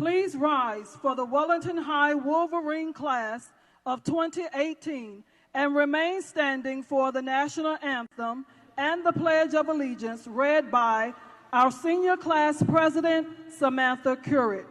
Please rise for the Wellington High Wolverine class of 2018 and remain standing for the national anthem and the Pledge of Allegiance read by our senior class president, Samantha Currit.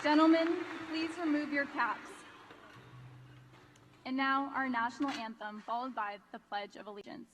Gentlemen, please remove your caps. And now our national anthem, followed by the Pledge of Allegiance.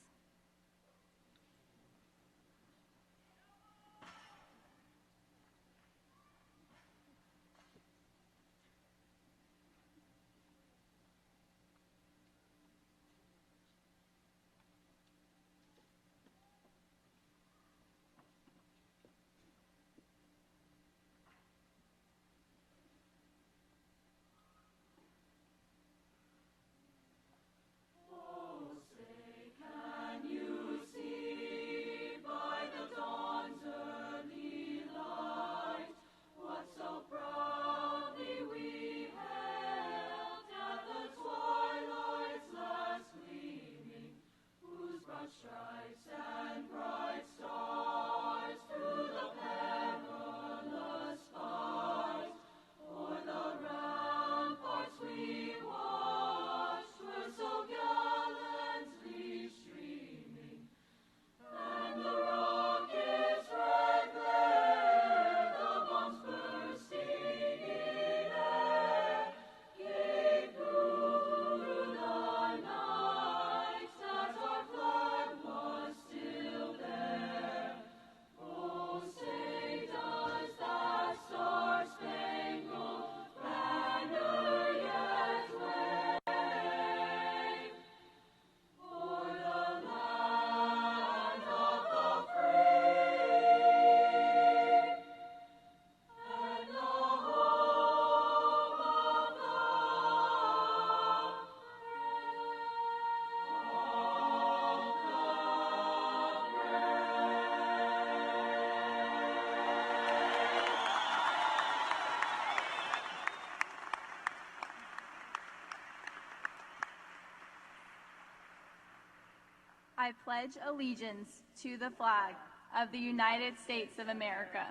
I pledge allegiance to the flag of the United States of America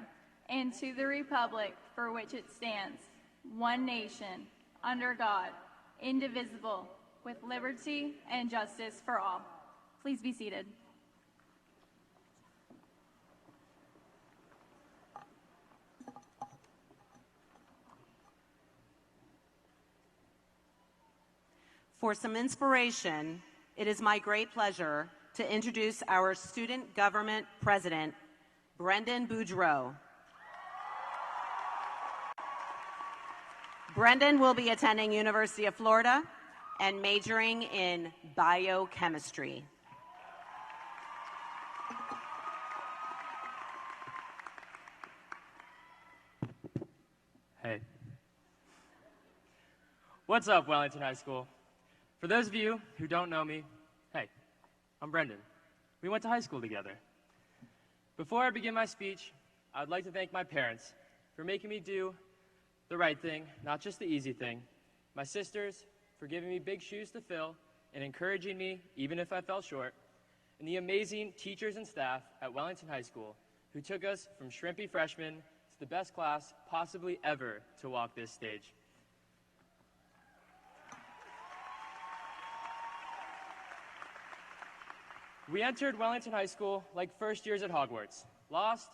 and to the republic for which it stands, one nation, under God, indivisible, with liberty and justice for all. Please be seated. For some inspiration, it is my great pleasure to introduce our Student Government President, Brendan Boudreau. Brendan will be attending University of Florida and majoring in biochemistry. Hey. What's up, Wellington High School? For those of you who don't know me, hey, I'm Brendan. We went to high school together. Before I begin my speech, I'd like to thank my parents for making me do the right thing, not just the easy thing. My sisters for giving me big shoes to fill and encouraging me even if I fell short. And the amazing teachers and staff at Wellington High School who took us from shrimpy freshmen to the best class possibly ever to walk this stage. We entered Wellington High School like first years at Hogwarts, lost,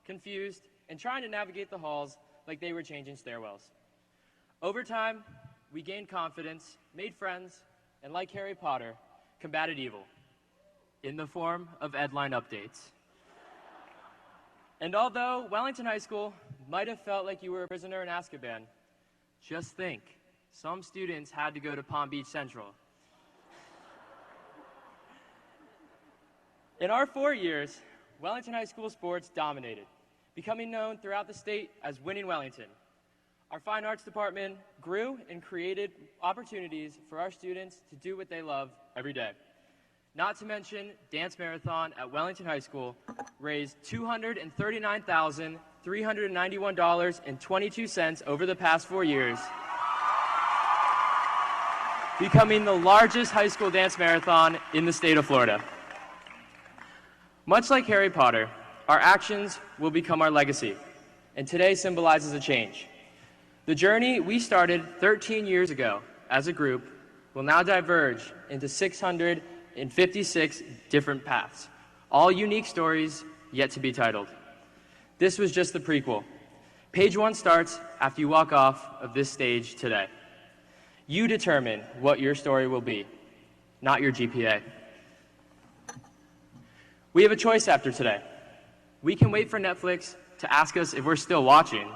confused, and trying to navigate the halls like they were changing stairwells. Over time, we gained confidence, made friends, and like Harry Potter, combated evil in the form of Edline updates. And although Wellington High School might have felt like you were a prisoner in Azkaban, just think, some students had to go to Palm Beach Central. In our 4 years, Wellington High School sports dominated, becoming known throughout the state as Winning Wellington. Our fine arts department grew and created opportunities for our students to do what they love every day. Not to mention, Dance Marathon at Wellington High School raised $239,391.22 over the past 4 years, becoming the largest high school dance marathon in the state of Florida. Much like Harry Potter, our actions will become our legacy, and today symbolizes a change. The journey we started 13 years ago as a group will now diverge into 656 different paths, all unique stories yet to be titled. This was just the prequel. Page 1 starts after you walk off of this stage today. You determine what your story will be, not your GPA. We have a choice after today. We can wait for Netflix to ask us if we're still watching,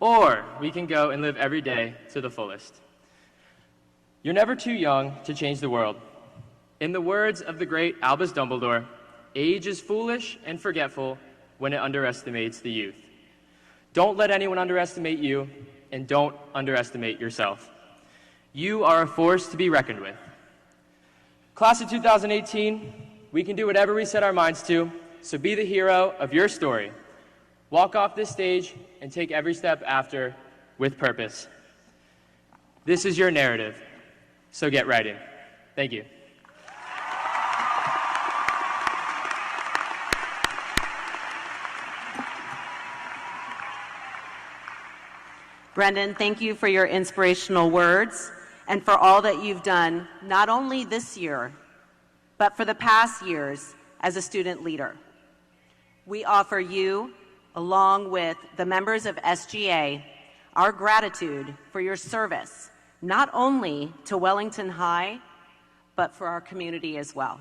or we can go and live every day to the fullest. You're never too young to change the world. In the words of the great Albus Dumbledore, age is foolish and forgetful when it underestimates the youth. Don't let anyone underestimate you, and don't underestimate yourself. You are a force to be reckoned with. Class of 2018, we can do whatever we set our minds to, so be the hero of your story. Walk off this stage and take every step after with purpose. This is your narrative, so get writing. Thank you. Brendan, thank you for your inspirational words and for all that you've done, not only this year, but for the past years as a student leader. We offer you, along with the members of SGA, our gratitude for your service, not only to Wellington High, but for our community as well.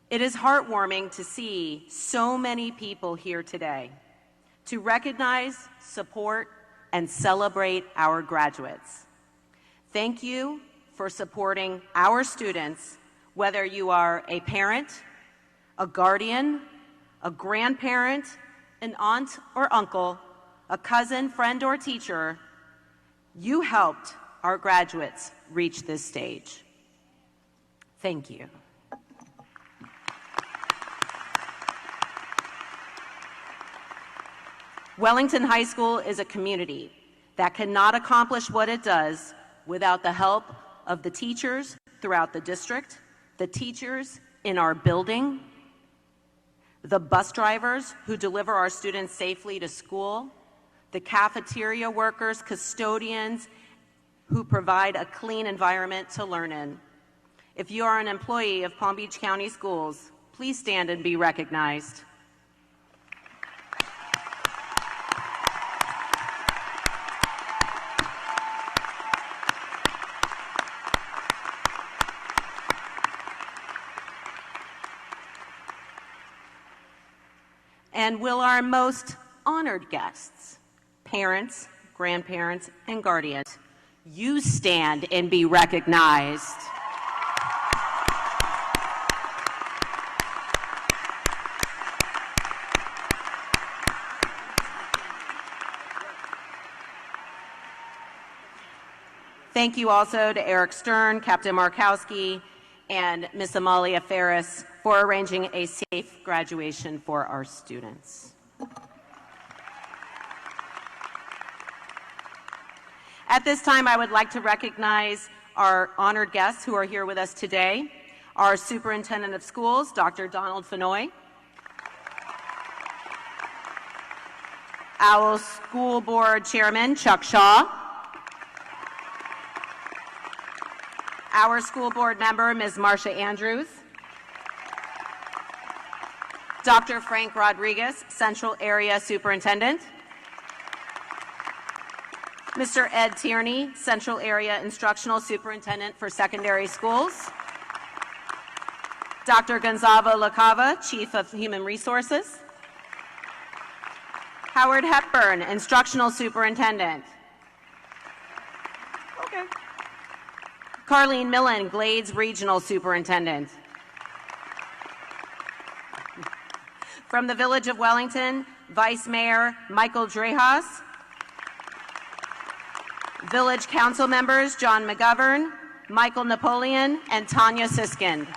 It is heartwarming to see so many people here today to recognize, support, and celebrate our graduates. Thank you for supporting our students, whether you are a parent, a guardian, a grandparent, an aunt or uncle, a cousin, friend, or teacher. You helped our graduates reach this stage. Thank you. Wellington High School is a community that cannot accomplish what it does without the help of the teachers throughout the district, the teachers in our building, the bus drivers who deliver our students safely to school, the cafeteria workers, custodians who provide a clean environment to learn in. If you are an employee of Palm Beach County Schools, please stand and be recognized. And will our most honored guests, parents, grandparents, and guardians, you stand and be recognized. Thank you also to Eric Stern, Captain Markowski, and Miss Amalia Ferris for arranging a safe graduation for our students. At this time, I would like to recognize our honored guests who are here with us today. Our Superintendent of Schools, Dr. Donald Fenoy. Our School Board Chairman, Chuck Shaw. Our School Board member, Ms. Marcia Andrews. Dr. Frank Rodriguez, Central Area Superintendent. Mr. Ed Tierney, Central Area Instructional Superintendent for Secondary Schools. Dr. Gonzalo LaCava, Chief of Human Resources. Howard Hepburn, Instructional Superintendent. Okay. Carlene Millen, Glades Regional Superintendent. From the Village of Wellington, Vice Mayor Michael Drejas. Village Council members John McGovern, Michael Napoleon, and Tanya Siskind.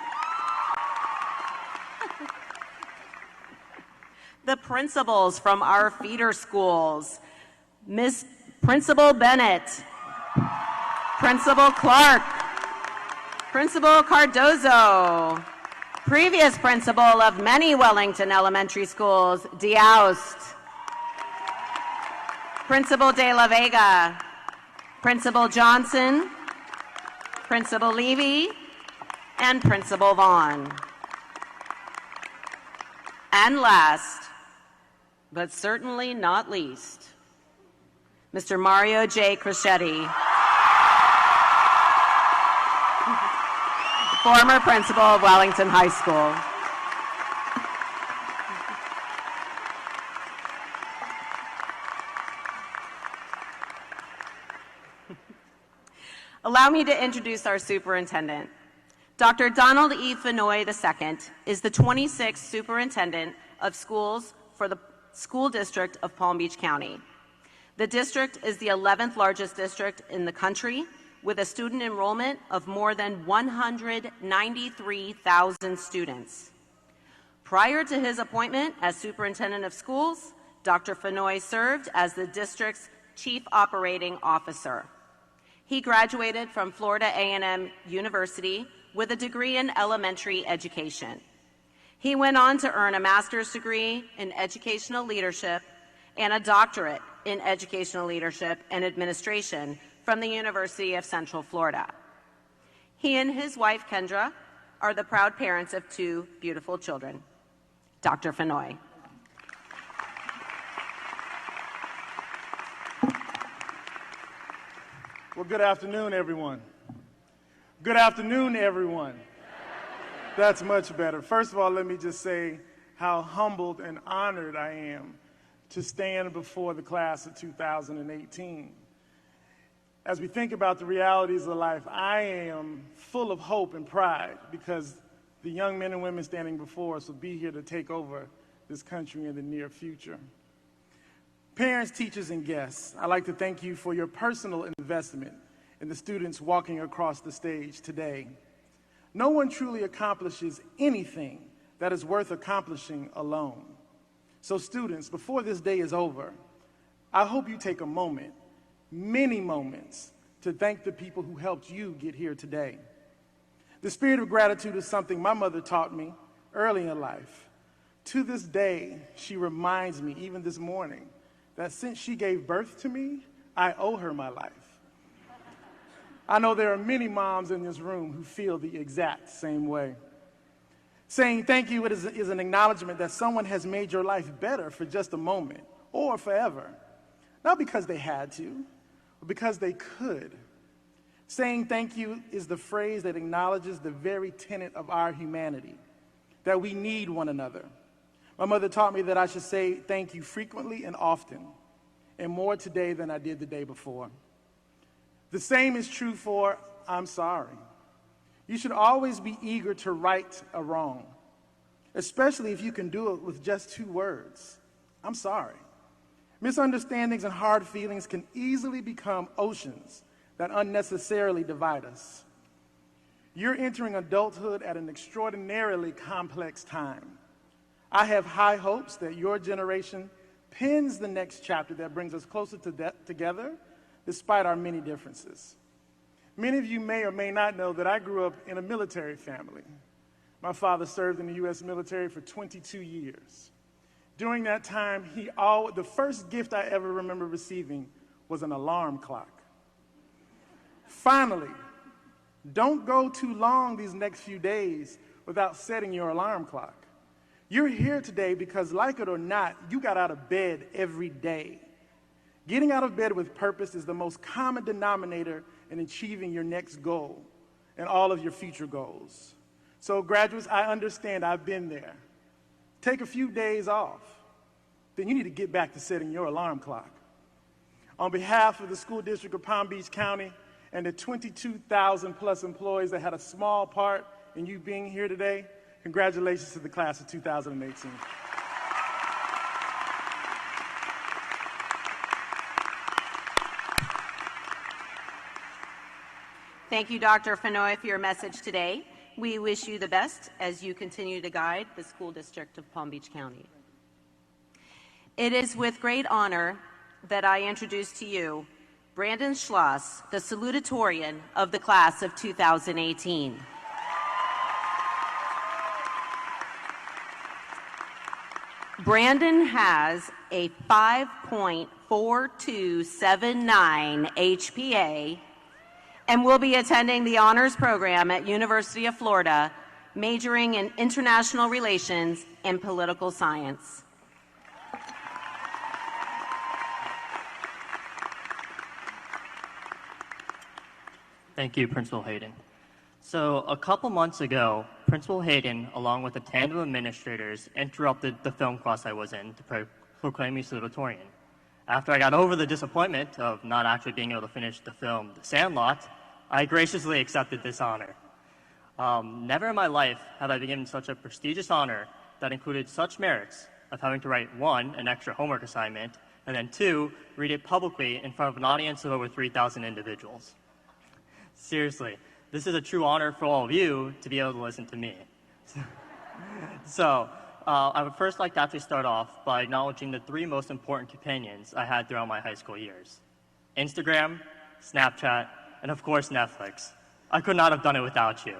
The principals from our feeder schools, Miss Principal Bennett, Principal Clark, Principal Cardozo, previous principal of many Wellington elementary schools, DeAust, Principal De La Vega, Principal Johnson, Principal Levy, and Principal Vaughn. And last, but certainly not least, Mr. Mario J. Crescetti, former principal of Wellington High School. Allow me to introduce our superintendent. Dr. Donald E. Fenoy II is the 26th superintendent of schools for the School District of Palm Beach County. The district is the 11th largest district in the country, with a student enrollment of more than 193,000 students. Prior to his appointment as superintendent of schools, Dr. Fenoy served as the district's chief operating officer. He graduated from Florida A&M University with a degree in elementary education. He went on to earn a master's degree in educational leadership and a doctorate in educational leadership and administration from the University of Central Florida. He and his wife, Kendra, are the proud parents of 2 beautiful children. Dr. Fenoy. Well, good afternoon, everyone. Good afternoon, everyone. That's much better. First of all, let me just say how humbled and honored I am to stand before the class of 2018. As we think about the realities of life, I am full of hope and pride because the young men and women standing before us will be here to take over this country in the near future. Parents, teachers, and guests, I'd like to thank you for your personal investment in the students walking across the stage today. No one truly accomplishes anything that is worth accomplishing alone. So students, before this day is over, I hope you take a moment, many moments, to thank the people who helped you get here today. The spirit of gratitude is something my mother taught me early in life. To this day, she reminds me, even this morning, that since she gave birth to me, I owe her my life. I know there are many moms in this room who feel the exact same way. Saying thank you is an acknowledgement that someone has made your life better for just a moment or forever. Not because they had to, but because they could. Saying thank you is the phrase that acknowledges the very tenet of our humanity, that we need one another. My mother taught me that I should say thank you frequently and often, and more today than I did the day before. The same is true for I'm sorry. You should always be eager to right a wrong, especially if you can do it with just 2 words. I'm sorry. Misunderstandings and hard feelings can easily become oceans that unnecessarily divide us. You're entering adulthood at an extraordinarily complex time. I have high hopes that your generation pens the next chapter that brings us closer together despite our many differences. Many of you may or may not know that I grew up in a military family. My father served in the U.S. military for 22 years. During that time, the first gift I ever remember receiving was an alarm clock. Finally, don't go too long these next few days without setting your alarm clock. You're here today because, like it or not, you got out of bed every day. Getting out of bed with purpose is the most common denominator in achieving your next goal and all of your future goals. So graduates, I understand, I've been there. Take a few days off. Then you need to get back to setting your alarm clock. On behalf of the School District of Palm Beach County and the 22,000 plus employees that had a small part in you being here today, congratulations to the class of 2018. Thank you, Dr. Fenoy, for your message today. We wish you the best as you continue to guide the School District of Palm Beach County. It is with great honor that I introduce to you Brandon Schloss, the Salutatorian of the class of 2018. Brandon has a 5.4279 HPA and will be attending the honors program at University of Florida, majoring in international relations and political science. Thank you, Principal Hayden. So a couple months ago, Principal Hayden, along with a tandem of administrators, interrupted the film class I was in to proclaim me Salutatorian. After I got over the disappointment of not actually being able to finish the film The Sandlot, I graciously accepted this honor. Never in my life have I been given such a prestigious honor that included such merits of having to write, 1, an extra homework assignment, and then 2, read it publicly in front of an audience of over 3,000 individuals. Seriously, this is a true honor for all of you to be able to listen to me. So, I would first like to actually start off by acknowledging the 3 most important companions I had throughout my high school years: Instagram, Snapchat, and of course Netflix. I could not have done it without you.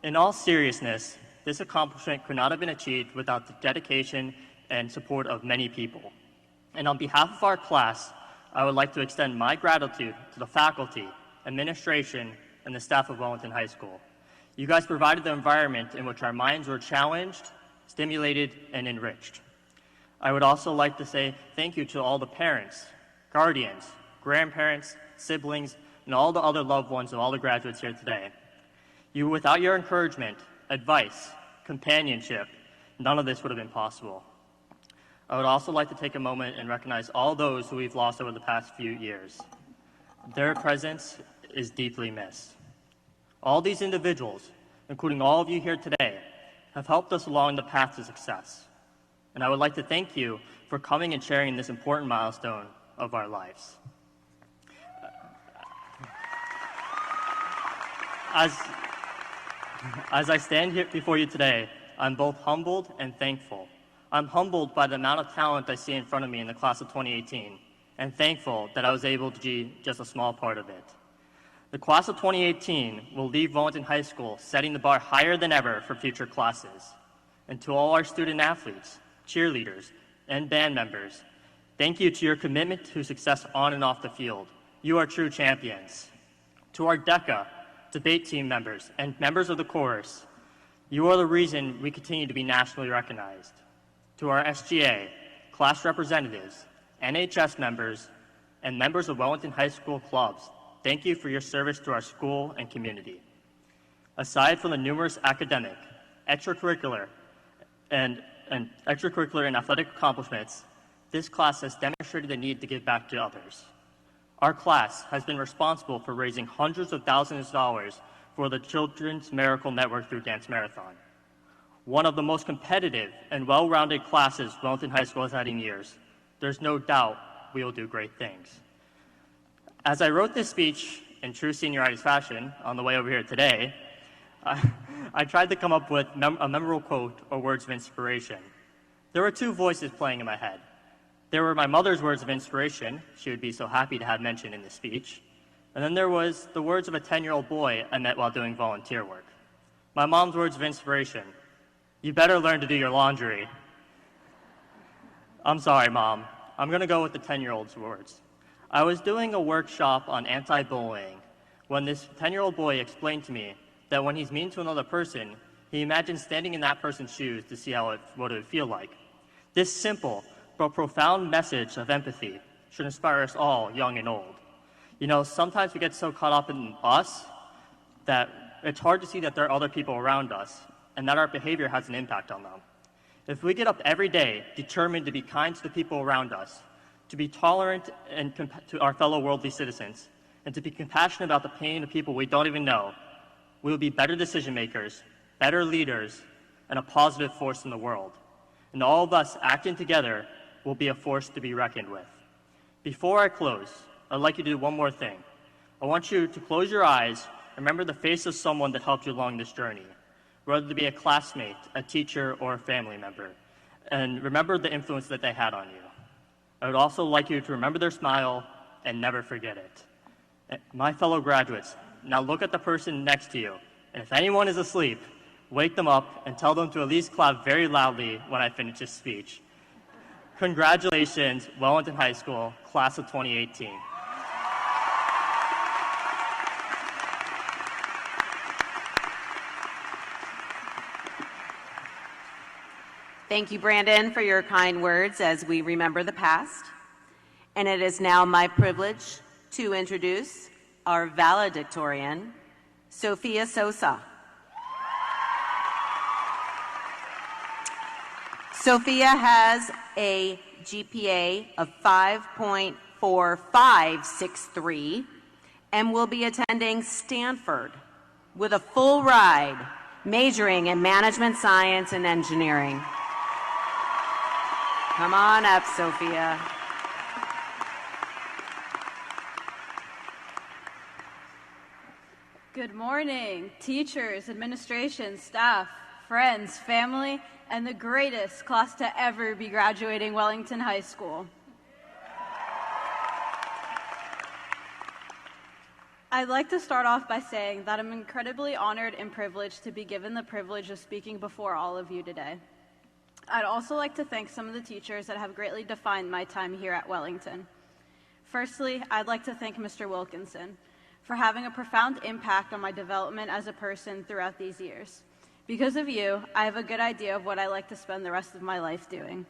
In all seriousness, this accomplishment could not have been achieved without the dedication and support of many people. And on behalf of our class, I would like to extend my gratitude to the faculty, administration, and the staff of Wellington High School. You guys provided the environment in which our minds were challenged, stimulated, and enriched. I would also like to say thank you to all the parents, guardians, grandparents, siblings, and all the other loved ones of all the graduates here today. Without your encouragement, advice, companionship, none of this would have been possible. I would also like to take a moment and recognize all those who we've lost over the past few years. Their presence is deeply missed. All these individuals, including all of you here today, have helped us along the path to success. And I would like to thank you for coming and sharing this important milestone of our lives. As I stand here before you today, I'm both humbled and thankful. I'm humbled by the amount of talent I see in front of me in the class of 2018, and thankful that I was able to be just a small part of it. The class of 2018 will leave Wellington High School setting the bar higher than ever for future classes. And to all our student athletes, cheerleaders, and band members, thank you to your commitment to success on and off the field. You are true champions. To our DECA, debate team members, and members of the chorus, you are the reason we continue to be nationally recognized. To our SGA, class representatives, NHS members, and members of Wellington High School clubs, thank you for your service to our school and community. Aside from the numerous academic, extracurricular, and athletic accomplishments, this class has demonstrated the need to give back to others. Our class has been responsible for raising hundreds of thousands of dollars for the Children's Miracle Network through Dance Marathon. One of the most competitive and well-rounded classes Wellington High School has had in years. There's no doubt we will do great things. As I wrote this speech in true senioritis fashion on the way over here today, I tried to come up with a memorable quote or words of inspiration. There were 2 voices playing in my head. There were my mother's words of inspiration, she would be so happy to have mentioned in this speech, and then there was the words of a 10-year-old boy I met while doing volunteer work. My mom's words of inspiration: you better learn to do your laundry. I'm sorry, Mom. I'm going to go with the 10-year-old's words. I was doing a workshop on anti-bullying when this 10-year-old boy explained to me that when he's mean to another person, he imagines standing in that person's shoes to see what it would feel like. This simple but profound message of empathy should inspire us all, young and old. You know, sometimes we get so caught up in us that it's hard to see that there are other people around us and that our behavior has an impact on them. If we get up every day determined to be kind to the people around us, to be tolerant and to our fellow worldly citizens, and to be compassionate about the pain of people we don't even know, we will be better decision makers, better leaders, and a positive force in the world. And all of us acting together will be a force to be reckoned with. Before I close, I'd like you to do one more thing. I want you to close your eyes and remember the face of someone that helped you along this journey, whether it be a classmate, a teacher, or a family member, and remember the influence that they had on you. I would also like you to remember their smile and never forget it. My fellow graduates, now look at the person next to you, and if anyone is asleep, wake them up and tell them to at least clap very loudly when I finish this speech. Congratulations, Wellington High School, class of 2018. Thank you, Brandon, for your kind words as we remember the past. And it is now my privilege to introduce our valedictorian, Sophia Sosa. Sophia has a GPA of 5.4563 and will be attending Stanford with a full ride, majoring in management science and engineering. Come on up, Sophia. Good morning, teachers, administration, staff, friends, family, and the greatest class to ever be graduating Wellington High School. I'd like to start off by saying that I'm incredibly honored and privileged to be given the privilege of speaking before all of you today. I'd also like to thank some of the teachers that have greatly defined my time here at Wellington. Firstly, I'd like to thank Mr. Wilkinson for having a profound impact on my development as a person throughout these years. Because of you, I have a good idea of what I like to spend the rest of my life doing.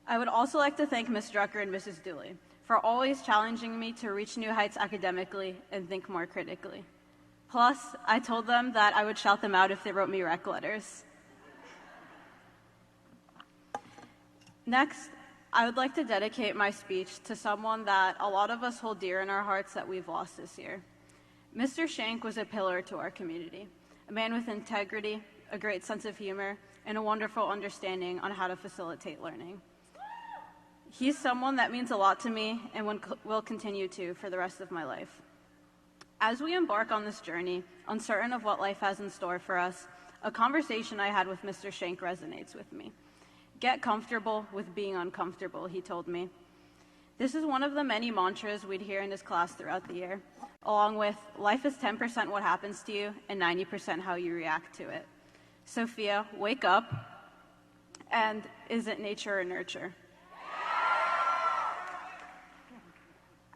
I would also like to thank Ms. Drucker and Mrs. Dooley for always challenging me to reach new heights academically and think more critically. Plus, I told them that I would shout them out if they wrote me rec letters. Next, I would like to dedicate my speech to someone that a lot of us hold dear in our hearts that we've lost this year. Mr. Shank was a pillar to our community, a man with integrity, a great sense of humor, and a wonderful understanding on how to facilitate learning. He's someone that means a lot to me and will continue to for the rest of my life. As we embark on this journey, uncertain of what life has in store for us, a conversation I had with Mr. Shank resonates with me. Get comfortable with being uncomfortable, he told me. This is one of the many mantras we'd hear in his class throughout the year, along with life is 10% what happens to you and 90% how you react to it. Sophia, wake up, and is it nature or nurture?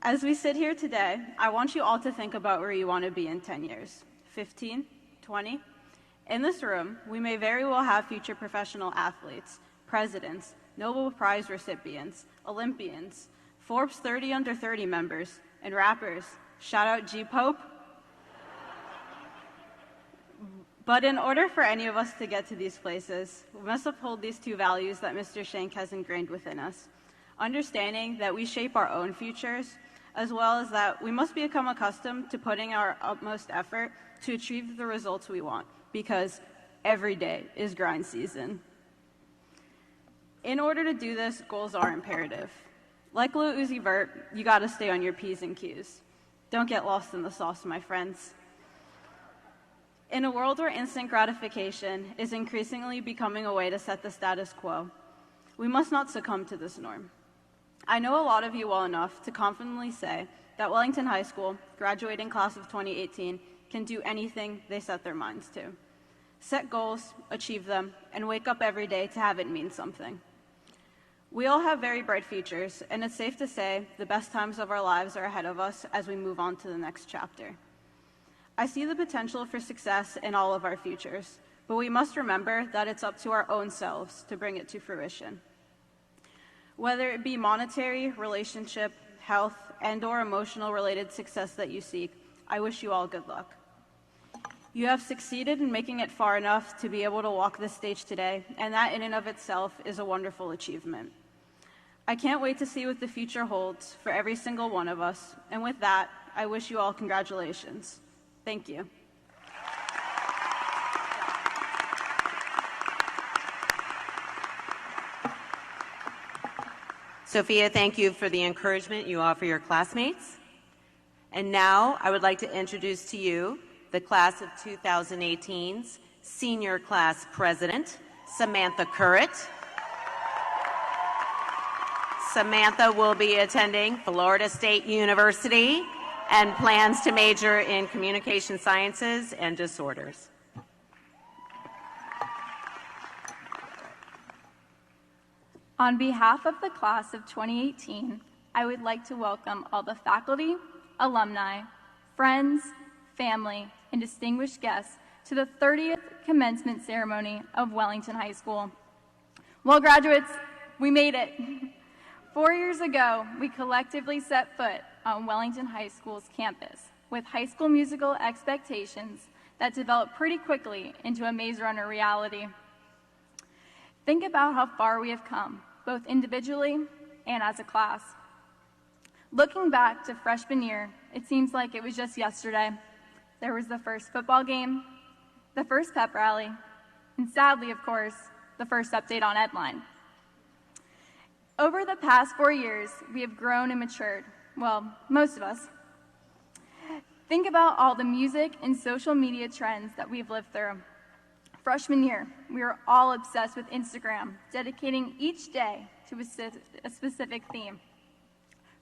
As we sit here today, I want you all to think about where you want to be in 10 years, 15, 20. In this room, we may very well have future professional athletes, presidents, Nobel Prize recipients, Olympians, Forbes 30 under 30 members, and rappers. Shout out G Pope. But in order for any of us to get to these places, we must uphold these two values that Mr. Shank has ingrained within us. Understanding that we shape our own futures, as well as that we must become accustomed to putting our utmost effort to achieve the results we want, because every day is grind season. In order to do this, goals are imperative. Like Lil Uzi Vert, you gotta stay on your P's and Q's. Don't get lost in the sauce, my friends. In a world where instant gratification is increasingly becoming a way to set the status quo, we must not succumb to this norm. I know a lot of you well enough to confidently say that Wellington High School, graduating class of 2018, can do anything they set their minds to. Set goals, achieve them, and wake up every day to have it mean something. We all have very bright futures, and it's safe to say the best times of our lives are ahead of us as we move on to the next chapter. I see the potential for success in all of our futures, but we must remember that it's up to our own selves to bring it to fruition. Whether it be monetary, relationship, health, and/or emotional related success that you seek, I wish you all good luck. You have succeeded in making it far enough to be able to walk this stage today, and that in and of itself is a wonderful achievement. I can't wait to see what the future holds for every single one of us, and with that, I wish you all congratulations. Thank you. Sophia, thank you for the encouragement you offer your classmates. And now I would like to introduce to you the class of 2018's senior class president, Samantha Curritt. Samantha will be attending Florida State University and plans to major in communication sciences and disorders. On behalf of the class of 2018, I would like to welcome all the faculty, alumni, friends, family, and distinguished guests to the 30th commencement ceremony of Wellington High School. Well, graduates, we made it. 4 years ago, we collectively set foot on Wellington High School's campus with High School Musical expectations that developed pretty quickly into a Maze Runner reality. Think about how far we have come, both individually and as a class. Looking back to freshman year, it seems like it was just yesterday. There was the first football game, the first pep rally, and sadly, of course, the first update on Edline. Over the past 4 years, we have grown and matured. Well, most of us. Think about all the music and social media trends that we've lived through. Freshman year, we were all obsessed with Instagram, dedicating each day to a specific theme.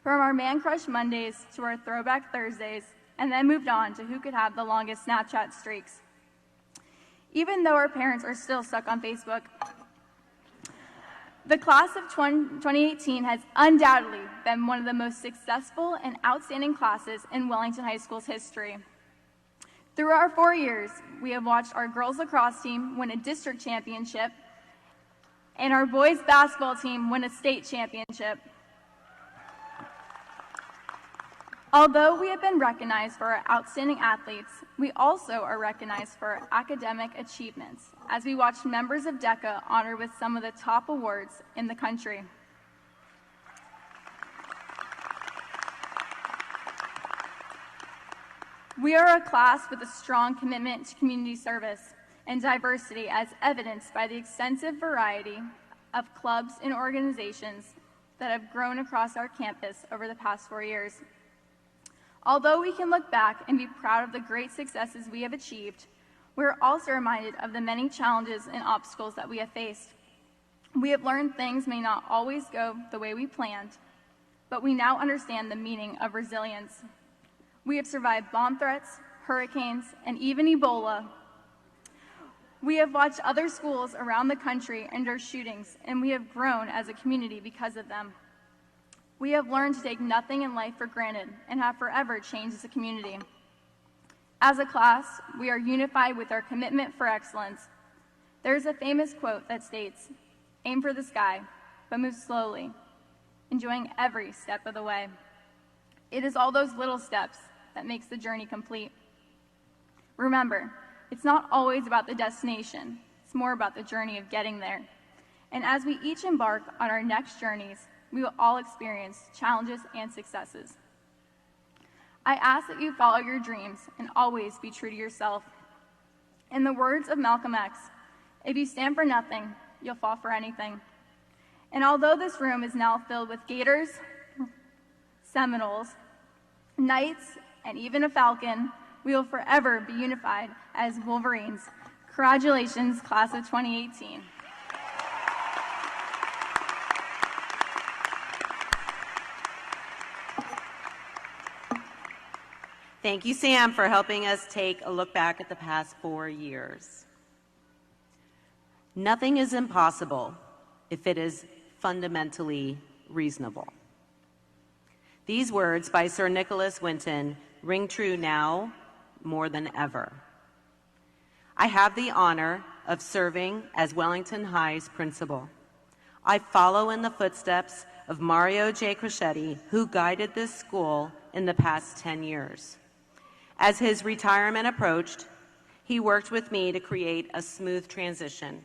From our Man Crush Mondays to our Throwback Thursdays, and then moved on to who could have the longest Snapchat streaks. Even though our parents are still stuck on Facebook, the class of 2018 has undoubtedly been one of the most successful and outstanding classes in Wellington High School's history. Through our 4 years, we have watched our girls lacrosse team win a district championship and our boys basketball team win a state championship. Although we have been recognized for our outstanding athletes, we also are recognized for our academic achievements, as we watched members of DECA honored with some of the top awards in the country. We are a class with a strong commitment to community service and diversity, as evidenced by the extensive variety of clubs and organizations that have grown across our campus over the past 4 years. Although we can look back and be proud of the great successes we have achieved, we are also reminded of the many challenges and obstacles that we have faced. We have learned things may not always go the way we planned, but we now understand the meaning of resilience. We have survived bomb threats, hurricanes, and even Ebola. We have watched other schools around the country endure shootings, and we have grown as a community because of them. We have learned to take nothing in life for granted and have forever changed as a community. As a class, we are unified with our commitment for excellence. There is a famous quote that states, "Aim for the sky, but move slowly, enjoying every step of the way." It is all those little steps that makes the journey complete. Remember, it's not always about the destination. It's more about the journey of getting there. And as we each embark on our next journeys, we will all experience challenges and successes. I ask that you follow your dreams and always be true to yourself. In the words of Malcolm X, if you stand for nothing, you'll fall for anything. And although this room is now filled with Gators, Seminoles, Knights, and even a Falcon, we will forever be unified as Wolverines. Congratulations, class of 2018. Thank you, Sam, for helping us take a look back at the past 4 years. Nothing is impossible if it is fundamentally reasonable. These words by Sir Nicholas Winton ring true now more than ever. I have the honor of serving as Wellington High's principal. I follow in the footsteps of Mario J. Crescetti, who guided this school in the past 10 years. As his retirement approached, he worked with me to create a smooth transition.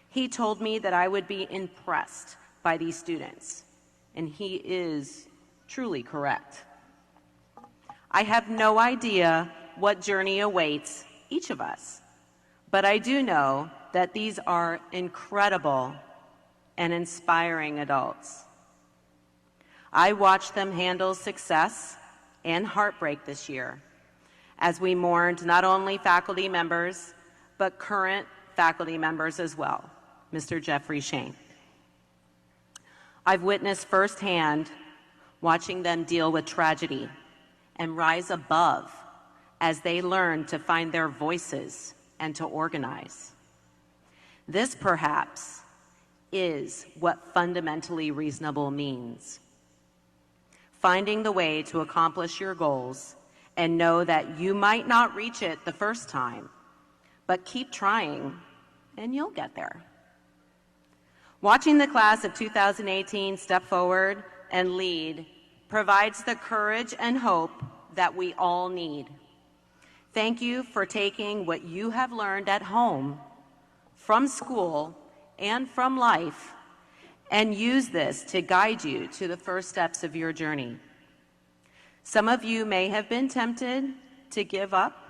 He told me that I would be impressed by these students, and he is truly correct. I have no idea what journey awaits each of us, but I do know that these are incredible and inspiring adults. I watched them handle success and heartbreak this year, as we mourned not only faculty members, but current faculty members as well, Mr. Jeffrey Shane. I've witnessed firsthand watching them deal with tragedy and rise above as they learn to find their voices and to organize. This, perhaps, is what fundamentally reasonable means. Finding the way to accomplish your goals and know that you might not reach it the first time, but keep trying and you'll get there. Watching the class of 2018 step forward and lead provides the courage and hope that we all need. Thank you for taking what you have learned at home, from school, and from life, and use this to guide you to the first steps of your journey. Some of you may have been tempted to give up,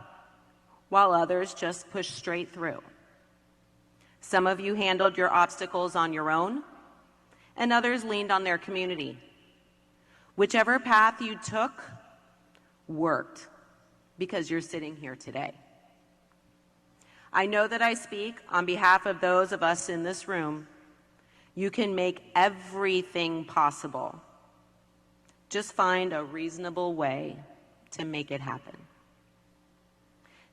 while others just pushed straight through. Some of you handled your obstacles on your own, and others leaned on their community. Whichever path you took worked, because you're sitting here today. I know that I speak on behalf of those of us in this room. You can make everything possible. Just find a reasonable way to make it happen.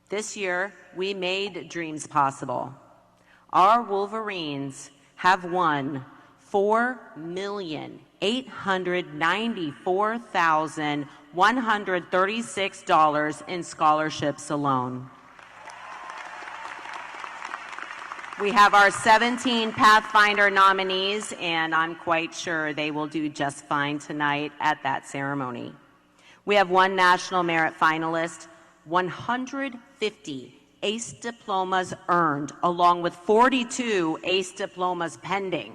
This year, we made dreams possible. Our Wolverines have won $4,894,136 in scholarships alone. We have our 17 Pathfinder nominees, and I'm quite sure they will do just fine tonight at that ceremony. We have one National Merit finalist, 150 ACE diplomas earned, along with 42 ACE diplomas pending,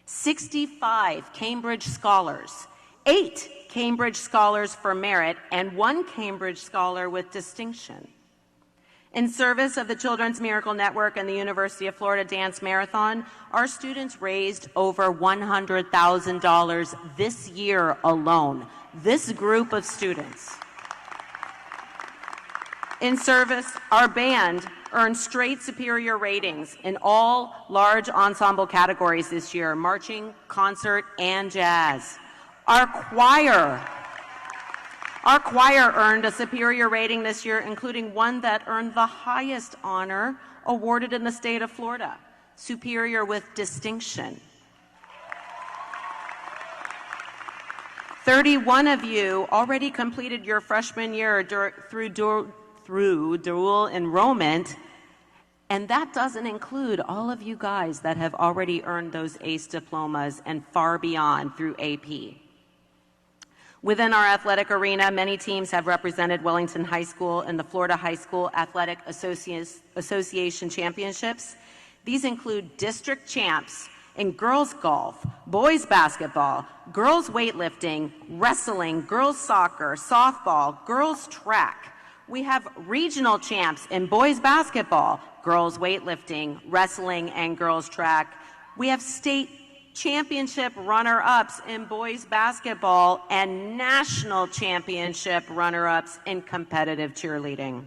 65 Cambridge Scholars, 8 Cambridge Scholars for Merit, and 1 Cambridge Scholar with distinction. In service of the Children's Miracle Network and the University of Florida Dance Marathon, our students raised over $100,000 this year alone. This group of students. In service, our band earned straight superior ratings in all large ensemble categories this year: marching, concert, and jazz. Our choir earned a superior rating this year, including one that earned the highest honor awarded in the state of Florida, superior with distinction. 31 of you already completed your freshman year through dual enrollment, and that doesn't include all of you guys that have already earned those ACE diplomas and far beyond through AP. Within our athletic arena, many teams have represented Wellington High School in the Florida High School Athletic Association Championships. These include district champs in girls golf, boys basketball, girls weightlifting, wrestling, girls soccer, softball, girls track. We have regional champs in boys basketball, girls weightlifting, wrestling, and girls track. We have state championship runner-ups in boys basketball and national championship runner-ups in competitive cheerleading.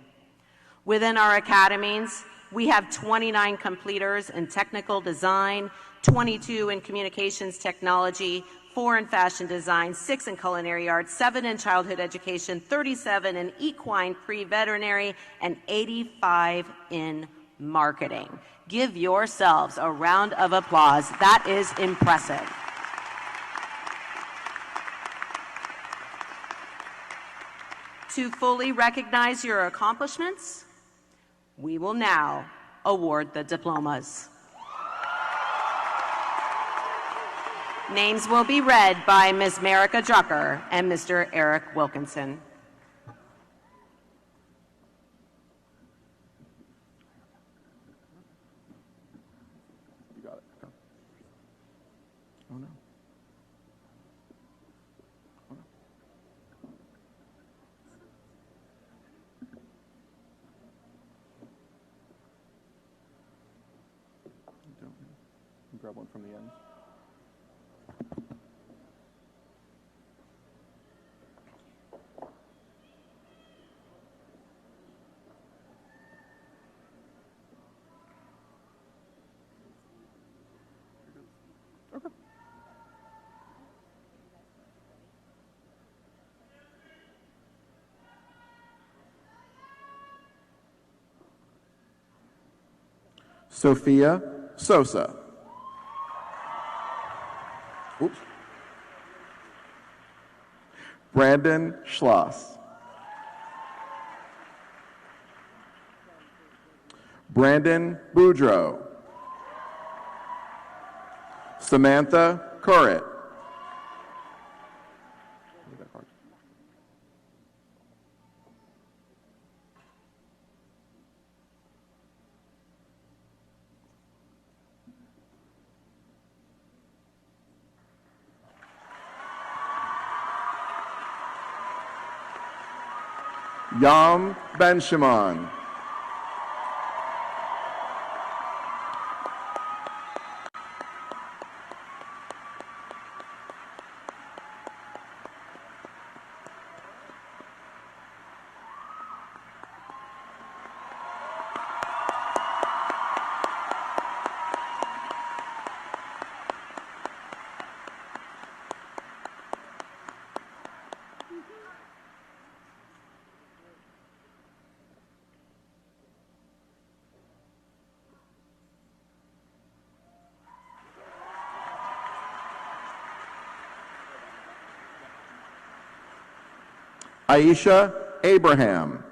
Within our academies, we have 29 completers in technical design, 22 in communications technology, 4 in fashion design, 6 in culinary arts, 7 in childhood education, 37 in equine pre-veterinary, and 85 in marketing. Give yourselves a round of applause. That is impressive. To fully recognize your accomplishments, we will now award the diplomas. Names will be read by Ms. Marika Drucker and Mr. Eric Wilkinson. You got it. Go. Oh no. Oh no. Don't. Grab one from the end. Okay. Sophia Sosa. Oops. Brandon Schloss. Brandon Boudreau. Samantha Currit. Yam Ben Shimon. Aisha Abraham.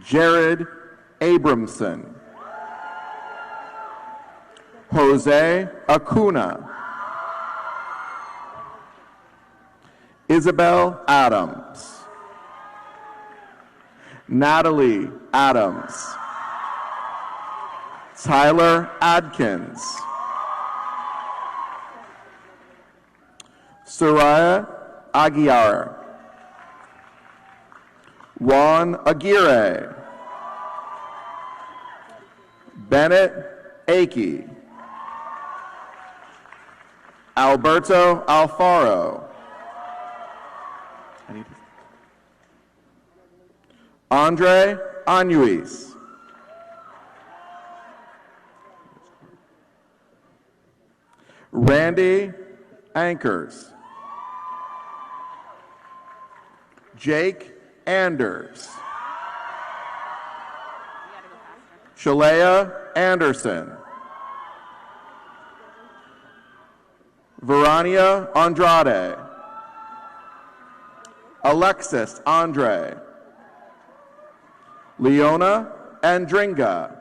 Jared Abramson. Jose Acuna. Isabel Adams. Natalie Adams. Tyler Adkins. Soraya Aguiar. Juan Aguirre. Bennett Akey. Alberto Alfaro. Andre Anuis. Randy Ankers. Jake Anders. Shalea Anderson. Verania Andrade. Alexis Andre. Leona Andringa.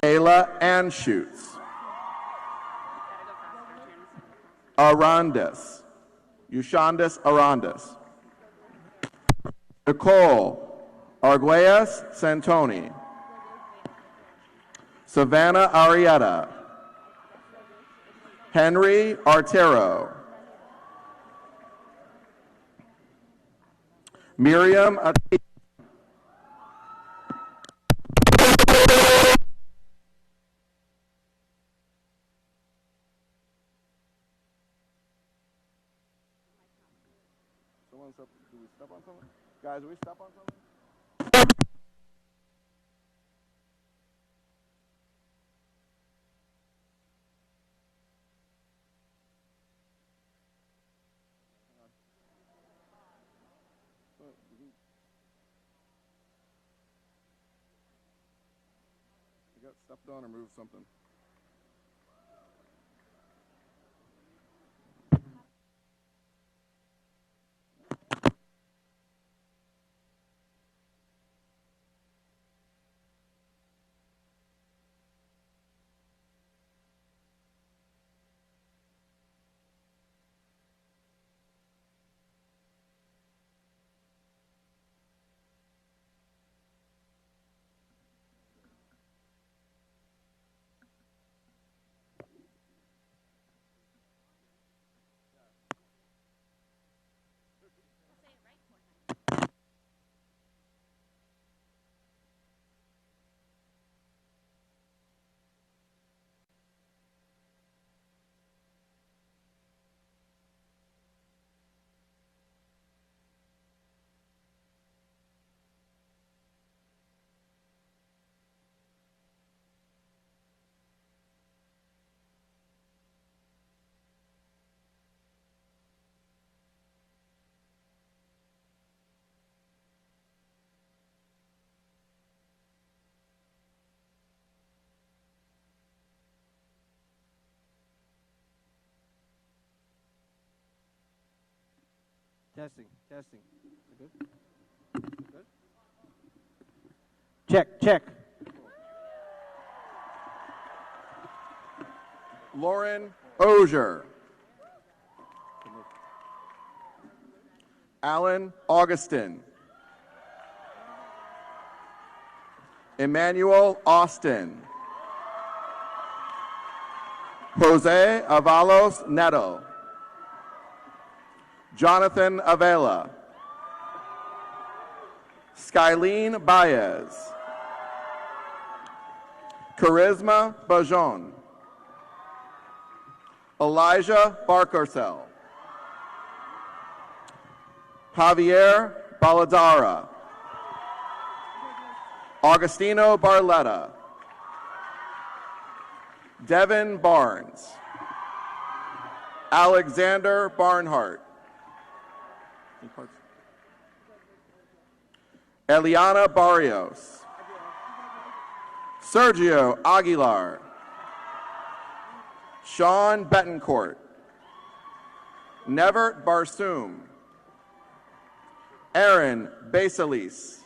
Kayla Anschutz. Arandis. Yushandis Arandis. Nicole Arguelles Santoni. Savannah Arietta. Henry Artero. Miriam Ati. Do we step on something? Guys, do we step on something? You got stepped on or moved something? Testing, testing. Good? Good? Check, check. Lauren Ozier. Alan Augustin. Emmanuel Austin. Jose Avalos Neto. Jonathan Avela. Skyline Baez. Charisma Bajon. Elijah Barkercel. Javier Baladara. Augustino Barletta. Devin Barnes. Alexander Barnhart. Eliana Barrios. Sergio Aguilar. Sean Betancourt. Nevert Barsoom. Aaron Basalis.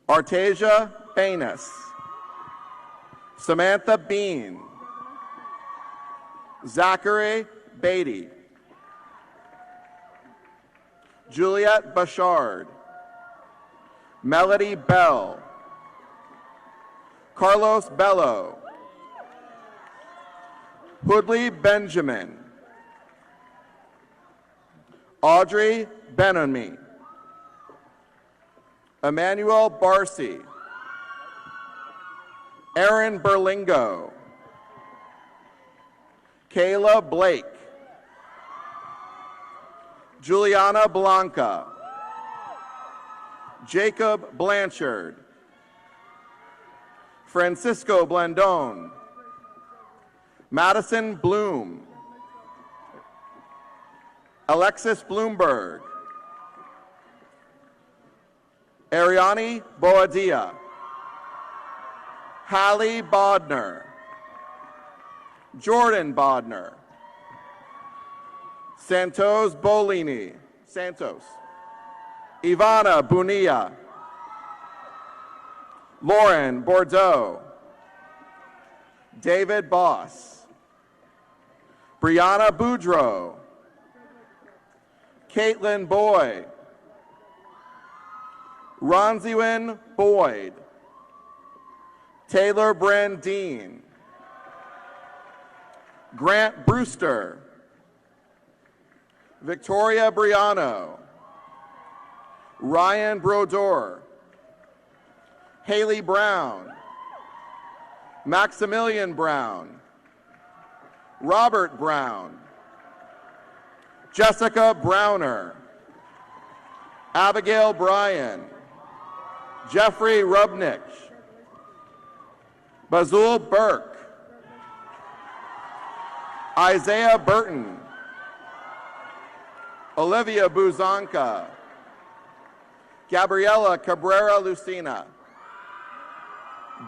Artasia Banis. Samantha Bean. Zachary Beatty. Juliette Bachard. Melody Bell. Carlos Bello. Hoodley Benjamin. Audrey Benami. Emmanuel Barcy. Aaron Berlingo. Kayla Blake. Juliana Blanca. Jacob Blanchard. Francisco Blandone. Madison Bloom. Alexis Bloomberg. Ariani Boadia. Hallie Bodner. Jordan Bodner. Santos Bolini. Santos. Ivana Bunia. Lauren Bordeaux. David Boss. Brianna Boudreau. Caitlin Boyd. Ronziwin Boyd. Taylor Brandine. Grant Brewster. Victoria Briano. Ryan Brodeur. Haley Brown. Maximilian Brown. Robert Brown. Jessica Browner. Abigail Bryan. Jeffrey Rubnick. Bazul Burke. Isaiah Burton. Olivia Buzanka. Gabriela Cabrera Lucina.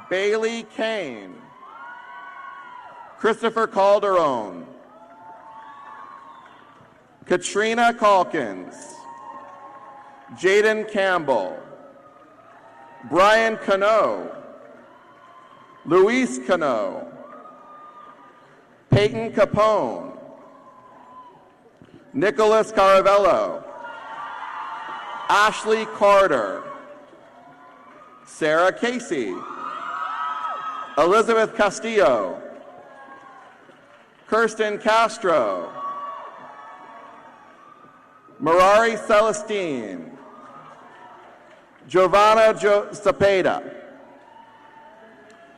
Bailey Kane. Christopher Calderon. Katrina Calkins. Jaden Campbell. Brian Cano. Luis Cano. Peyton Capone. Nicholas Caravello. Ashley Carter. Sarah Casey. Elizabeth Castillo. Kirsten Castro. Marari Celestine. Giovanna Cepeda.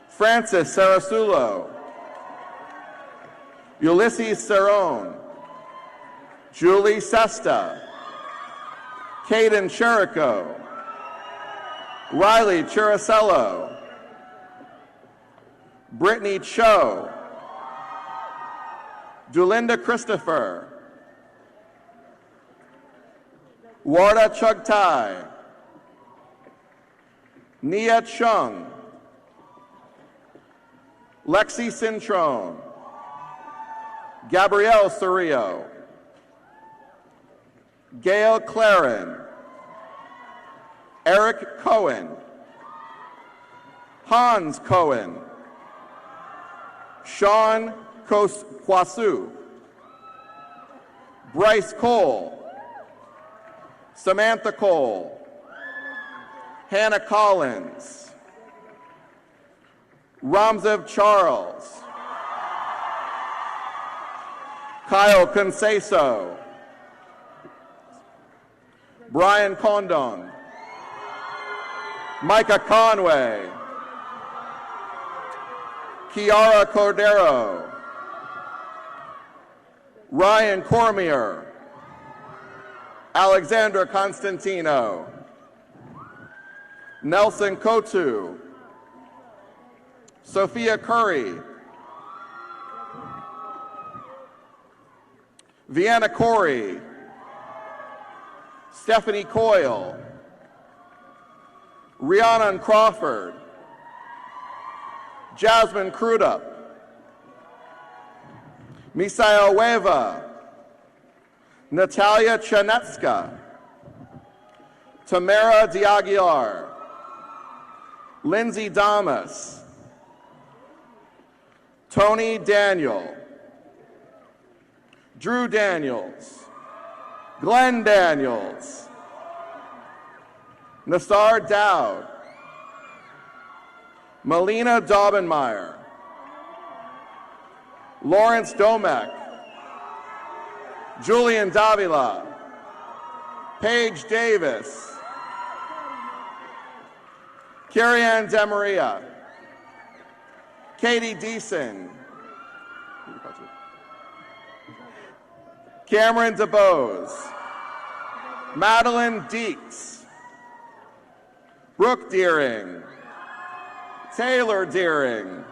Francis Sarasulo. Ulysses Cerrone. Julie Sesta. Caden Cherico. Riley Chiricello. Brittany Cho. Dulinda Christopher. Warda Chugtai. Nia Chung. Lexi Cintrone. Gabrielle Cerrillo. Gail Claren. Eric Cohen. Hans Cohen. Sean Kwasu. Bryce Cole, Samantha Cole, Hannah Collins, Ramzev Charles, Kyle Conceso, Brian Condon, Micah Conway, Kiara Cordero, Ryan Cormier, Alexandra Constantino, Nelson Kotu, Sophia Curry, Vienna Corey, Stephanie Coyle, Rhiannon Crawford, Jasmine Crudup, Misael Weva, Natalia Chanetska, Tamara Diaguilar, Lindsay Damas, Tony Daniel, Drew Daniels, Glenn Daniels, Nassar Dowd, Melina Daubenmeyer, Lawrence Domek, Julian Davila, Paige Davis, Carrie-Ann DeMaria, Katie Deason, Cameron DeBose, Madeline Deeks, Brooke Deering, Taylor Deering,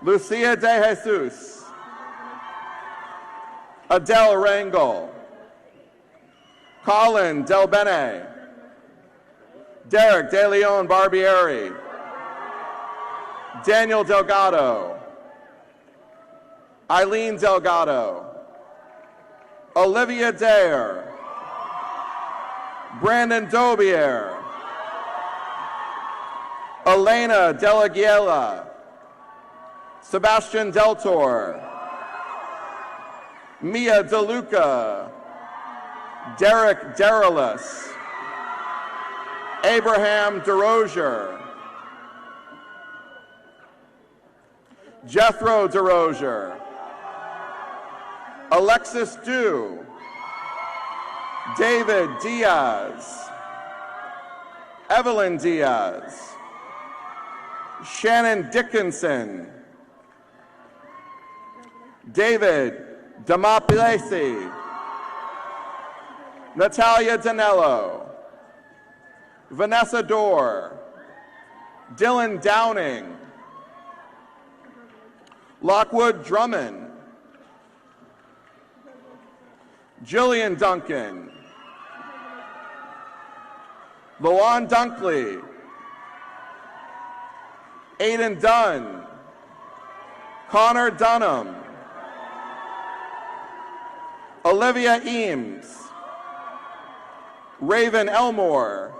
Lucia De Jesus, Adele Rangel, Colin Del Bene, Derek De Leon Barbieri, Daniel Delgado, Eileen Delgado, Olivia Dare, Brandon Dobier, Elena Delagiela, Sebastian Deltor, Mia DeLuca, Derek Deralis, Abraham DeRozier, Jethro DeRozier, Alexis Dew, David Diaz, Evelyn Diaz, Shannon Dickinson, David Damapilesi, Natalia Danello, Vanessa Dorr, Dylan Downing, Lockwood Drummond, Jillian Duncan, Lawan Dunkley, Aiden Dunn, Connor Dunham, Olivia Eames, Raven Elmore,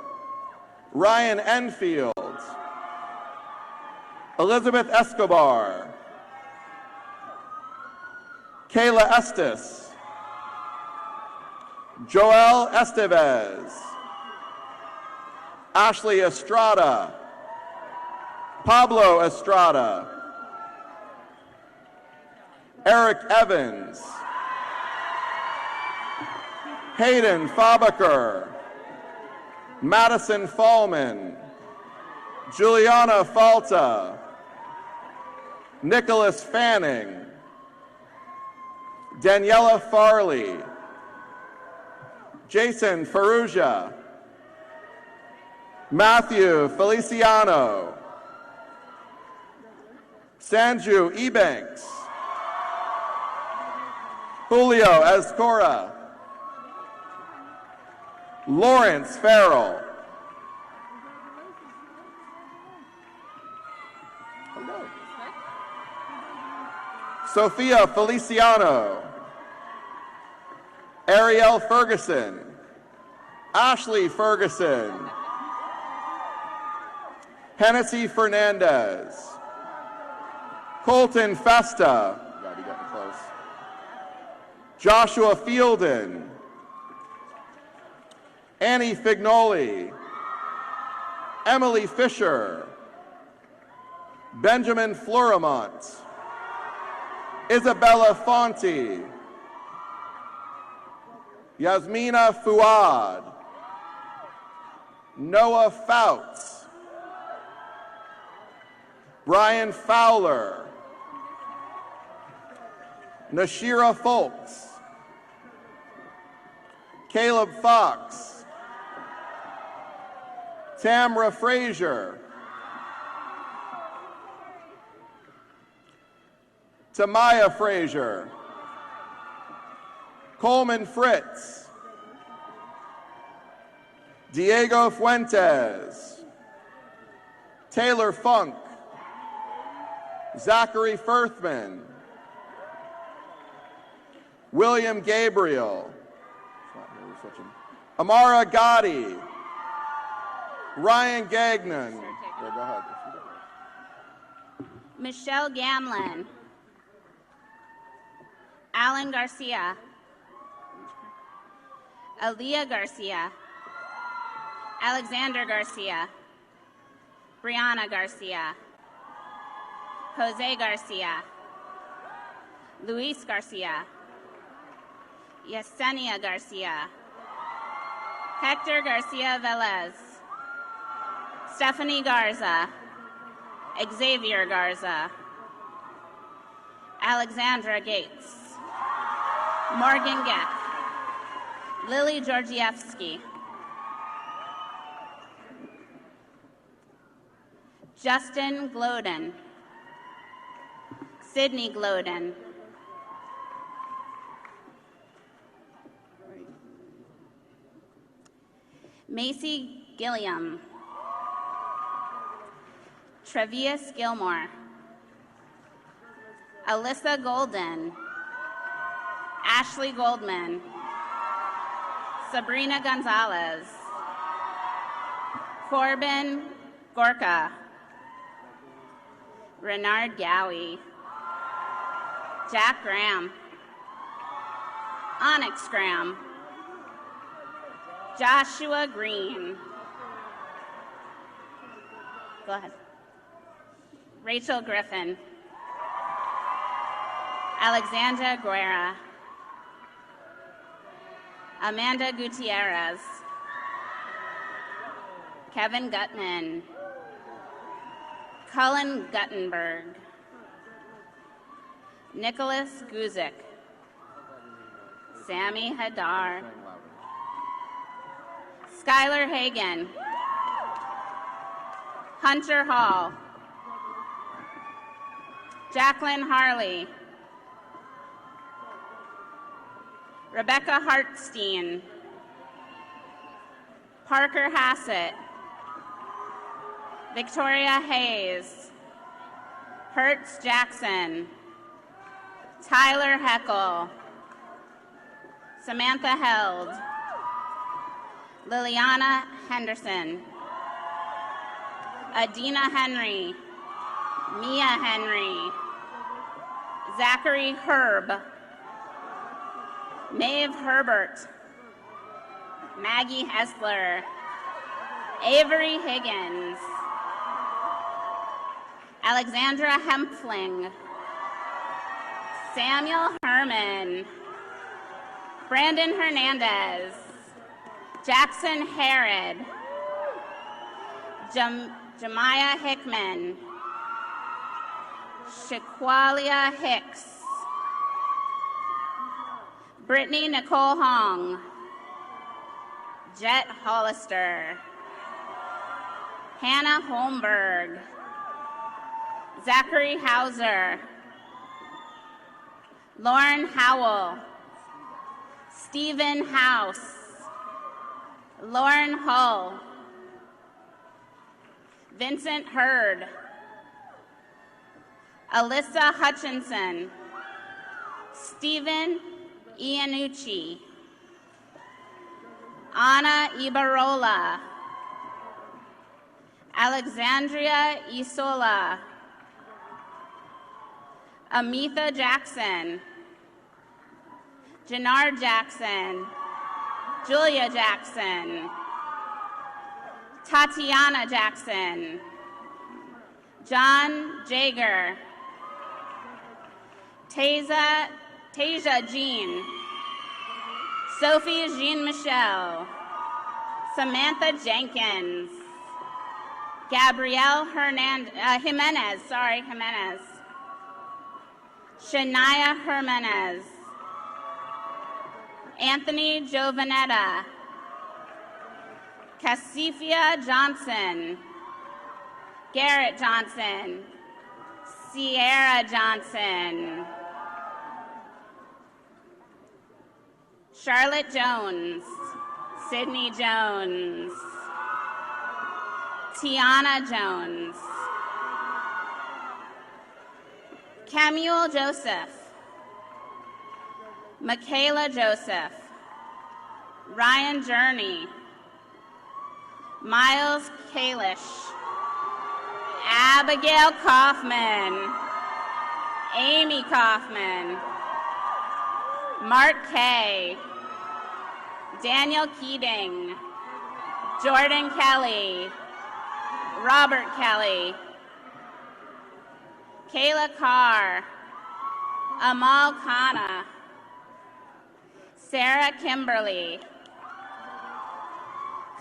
Ryan Enfield, Elizabeth Escobar, Kayla Estes, Joel Estevez, Ashley Estrada, Pablo Estrada, Eric Evans, Hayden Fabaker, Madison Fallman, Juliana Falta, Nicholas Fanning, Daniela Farley, Jason Ferrugia, Matthew Feliciano, Sanju Ebanks, Julio Ezcora, Lawrence Farrell, Sophia Feliciano, Ariel Ferguson, Ashley Ferguson, Hennessy Fernandez, Colton Festa, Joshua Fielden, Annie Fignoli, Emily Fisher, Benjamin Florimont, Isabella Fonte, Yasmina Fuad, Noah Fouts, Brian Fowler, Nashira Folks, Caleb Fox, Tamra Frazier, Tamaya Frazier, Coleman Fritz, Diego Fuentes, Taylor Funk, Zachary Firthman, William Gabriel, Amara Gotti, Ryan Gagnon, yeah, go ahead. Michelle Gamlin, Alan Garcia, Aaliyah Garcia, Alexander Garcia, Brianna Garcia, Jose Garcia, Luis Garcia, Yesenia Garcia, Hector Garcia Velez, Stephanie Garza, Xavier Garza, Alexandra Gates, Morgan Geck, Lily Georgievsky, Justin Gloden, Sydney Gloden, Macy Gilliam, Trevius Gilmore, Alyssa Golden, Ashley Goldman, Sabrina Gonzalez, Corbin Gorka, Renard Gowie, Jack Graham, Onyx Graham, Joshua Green. Go ahead. Rachel Griffin, Alexandra Guerra, Amanda Gutierrez, Kevin Gutman, Cullen Guttenberg, Nicholas Guzik, Sammy Hadar, Skylar Hagan, Hunter Hall, Jacqueline Harley, Rebecca Hartstein, Parker Hassett, Victoria Hayes, Hertz Jackson, Tyler Heckel, Samantha Held, Liliana Henderson, Adina Henry, Mia Henry, Zachary Herb, Maeve Herbert, Maggie Hessler, Avery Higgins, Alexandra Hempfling, Samuel Herman, Brandon Hernandez, Jackson Harrod, Jemiah Hickman, Shaqualia Hicks, Brittany Nicole Hong, Jet Hollister, Hannah Holmberg, Zachary Hauser, Lauren Howell, Stephen House, Lauren Hull, Vincent Hurd, Alyssa Hutchinson, Stephen Iannucci, Anna Ibarola, Alexandria Isola, Amitha Jackson, Jannar Jackson, Julia Jackson, Tatiana Jackson, John Jager, Tasia Jean, Sophie Jean Michelle, Samantha Jenkins, Gabrielle Jimenez, Shania Jimenez, Anthony Giovanetta, Cassifia Johnson, Garrett Johnson, Sierra Johnson, Charlotte Jones, Sydney Jones, Tiana Jones, Camuel Joseph, Michaela Joseph, Ryan Journey, Miles Kalish, Abigail Kaufman, Amy Kaufman, Mark Kay, Daniel Keating, Jordan Kelly, Robert Kelly, Kayla Carr, Amal Khanna, Sarah Kimberly,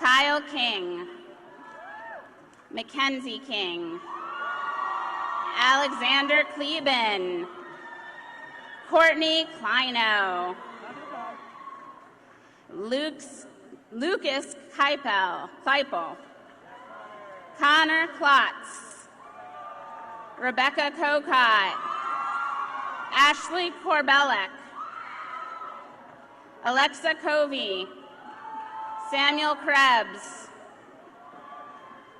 Kyle King, Mackenzie King, Alexander Kleben, Courtney Kleino, Lucas Kleipel, Connor Klotz, Rebecca Kokot, Ashley Korbelek, Alexa Covey, Samuel Krebs,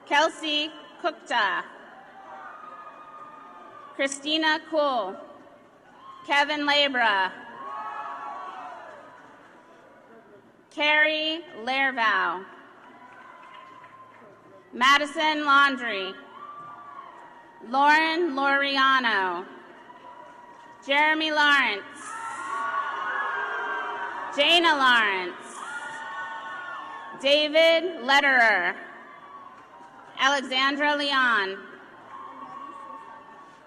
Kelsey Kukta, Christina Kuhl, Kevin Labra, Carrie Lervow, Madison Laundrie, Lauren Loriano, Jeremy Lawrence, Jana Lawrence, David Lederer, Alexandra Leon,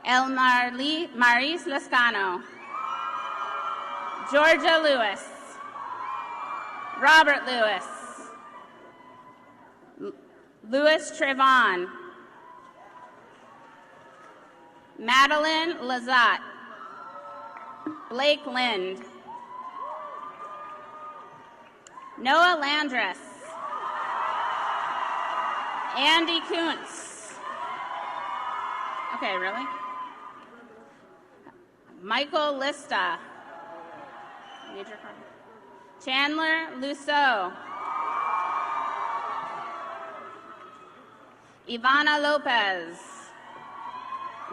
Maurice Lescano, Georgia Lewis, Robert Lewis, Louis Trevon, Madeline Lazat, Blake Lind, Noah Landress, Andy Kuntz. Okay, really? Michael Lista, Chandler Lusso, Ivana Lopez,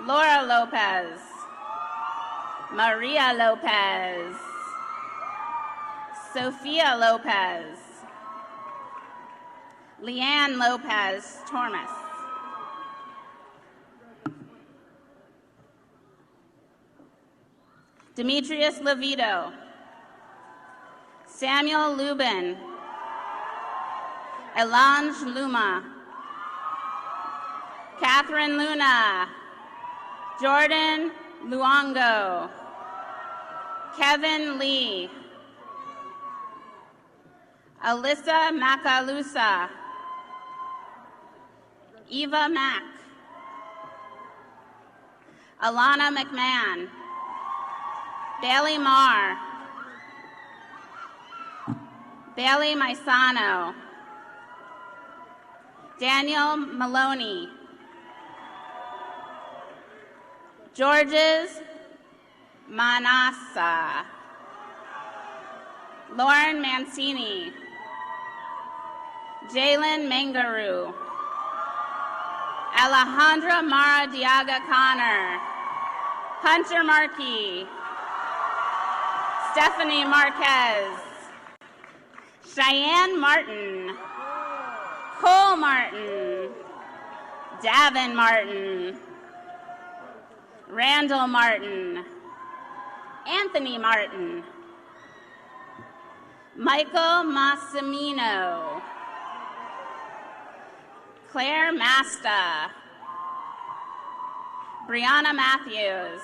Laura Lopez, Maria Lopez, Sophia Lopez, Leanne Lopez Tormes, Demetrius Levito, Samuel Lubin, Elange Luma, Catherine Luna, Jordan Luongo, Kevin Lee, Alyssa Macalusa, Eva Mack, Alana McMahon, Bailey Marr, Bailey Maisano, Daniel Maloney, Georges Manassa, Lauren Mancini, Jalen Mangaru, Alejandra Mara Diaga Connor, Hunter Markey, Stephanie Marquez, Cheyenne Martin, Cole Martin, Davin Martin, Randall Martin, Anthony Martin, Michael Massimino, Claire Masta, Brianna Matthews,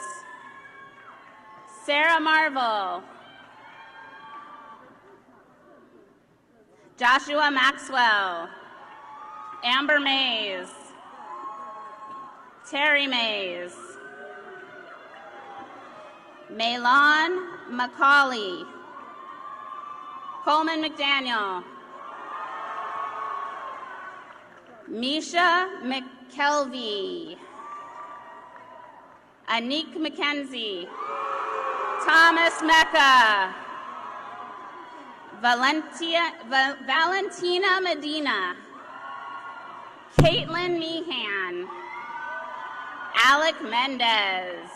Sarah Marvel, Joshua Maxwell, Amber Mays, Terry Mays, Maylon Macaulay, Coleman McDaniel, Misha McKelvey, Anik McKenzie, Thomas Mecca, Valentina Medina, Caitlin Meehan, Alec Mendez,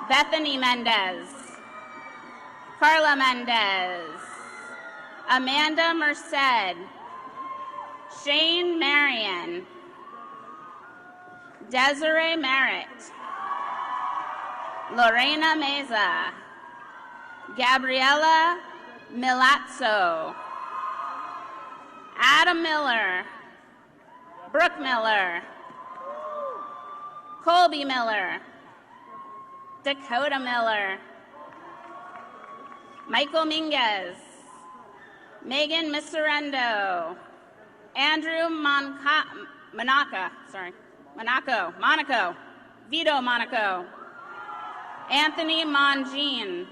Bethany Mendez, Carla Mendez, Amanda Merced, Shane Marion, Desiree Merritt, Lorena Meza, Gabriela Milazzo, Adam Miller, Brooke Miller, Colby Miller, Dakota Miller, Michael Minguez, Megan Miserendo, Andrew Monaco, Vito Monaco, Anthony Mongine,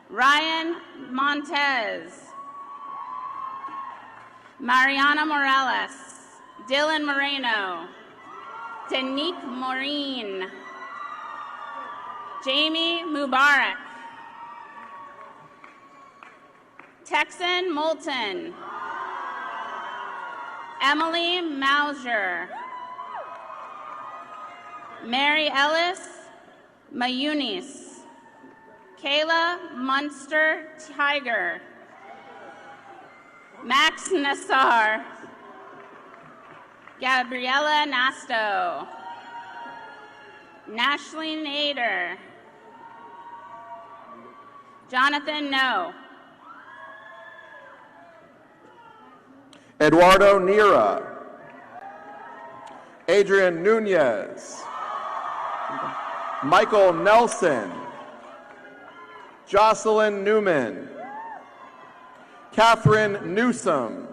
Ryan Montez, Mariana Morales, Dylan Moreno, Danique Maureen, Jamie Mubarak, Texan Moulton, Emily Mauser, Mary Ellis Mayunis, Kayla Munster Tiger, Max Nassar, Gabriella Nasto, Nashley Nader, Jonathan No, Eduardo Nira, Adrian Nunez, Michael Nelson, Jocelyn Newman, Catherine Newsom,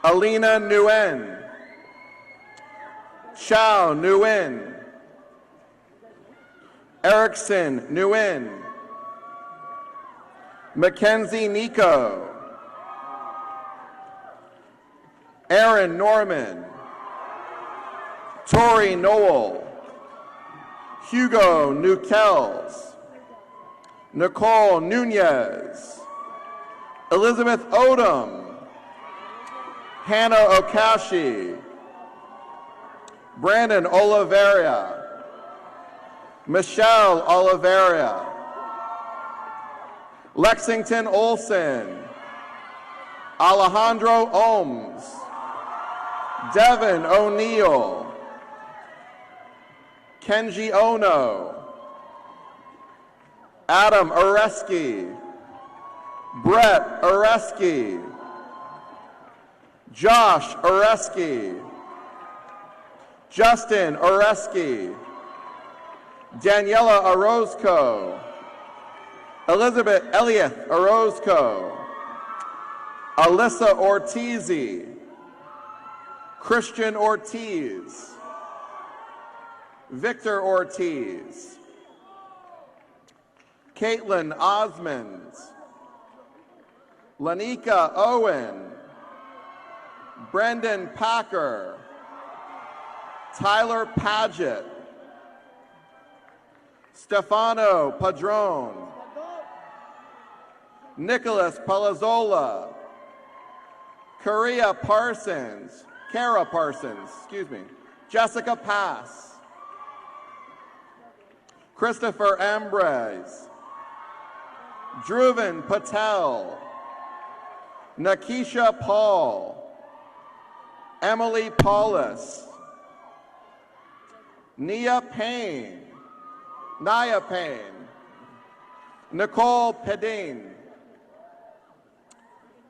Alina Nguyen, Chao Nguyen, Erickson Nguyen, Mackenzie Nico, Aaron Norman, Tori Noel, Hugo Nukels, Nicole Nunez, Elizabeth Odom, Hannah Okashi, Brandon Oliveira, Michelle Oliveira, Lexington Olson, Alejandro Ohms, Devin O'Neill, Kenji Ono, Adam Oreski, Brett Oreski, Josh Oreski, Justin Oreski, Daniela Orozco, Elizabeth Elliott Orozco, Alyssa Ortizi, Christian Ortiz, Victor Ortiz, Caitlin Osmonds, Lanika Owen, Brendan Packer, Tyler Paget, Stefano Padron, Nicholas Palazzola, Kara Parsons, Jessica Pass, Christopher Ambrose, Dhruvan Patel, Nakisha Paul, Emily Paulus, Naya Payne, Nicole Pedin,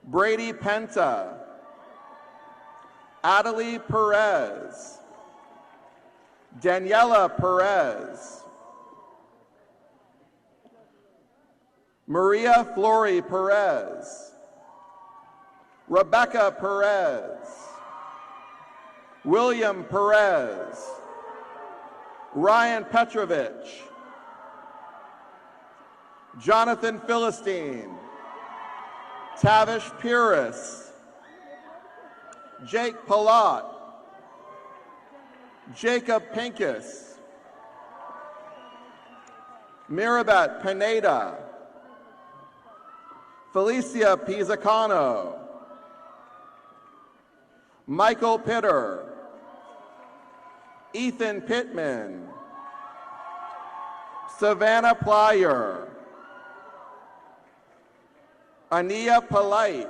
Brady Penta, Adelie Perez, Daniela Perez, Maria Flori Perez, Rebecca Perez, William Perez, Ryan Petrovich, Jonathan Philistine, Tavish Pyrrhus, Jake Palat, Jacob Pincus, Mirabat Pineda, Felicia Pizzacano, Michael Pitter, Ethan Pittman, Savannah Plyer, Ania Polite,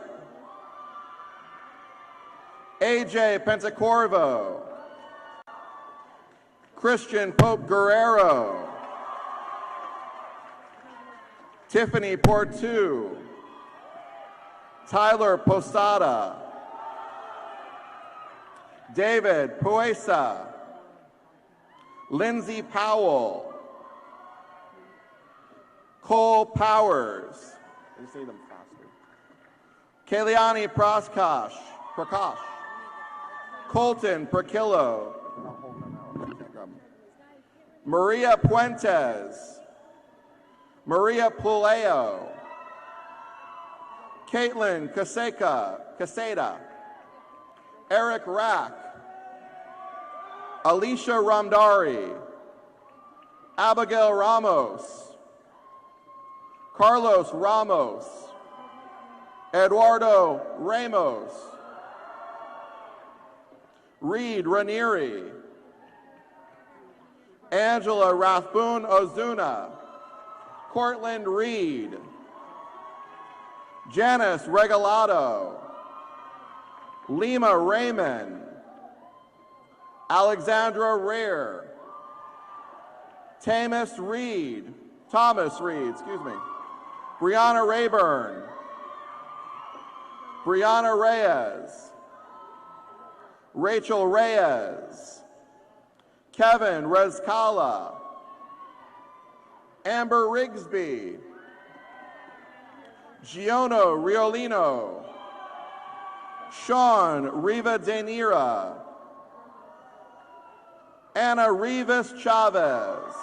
AJ Pentacorvo, Christian Pope Guerrero, Tiffany Portu, Tyler Posada, David Puesa, Lindsay Powell, Cole Powers, I say them faster, Kailiani Prakash, Colton Perkillo, Maria Puentes, Maria Puleo, Caitlin Caseda, Eric Rack, Alicia Ramdari, Abigail Ramos, Carlos Ramos, Eduardo Ramos, Reed Ranieri, Angela Rathbun Ozuna, Cortland Reed, Janice Regalado, Lima Raymond, Alexandra Rare, Thomas Reed, Brianna Rayburn, Brianna Reyes, Rachel Reyes, Kevin Rezkala, Amber Rigsby, Giono Riolino, Sean Rivadeneira, Ana Rivas Chavez,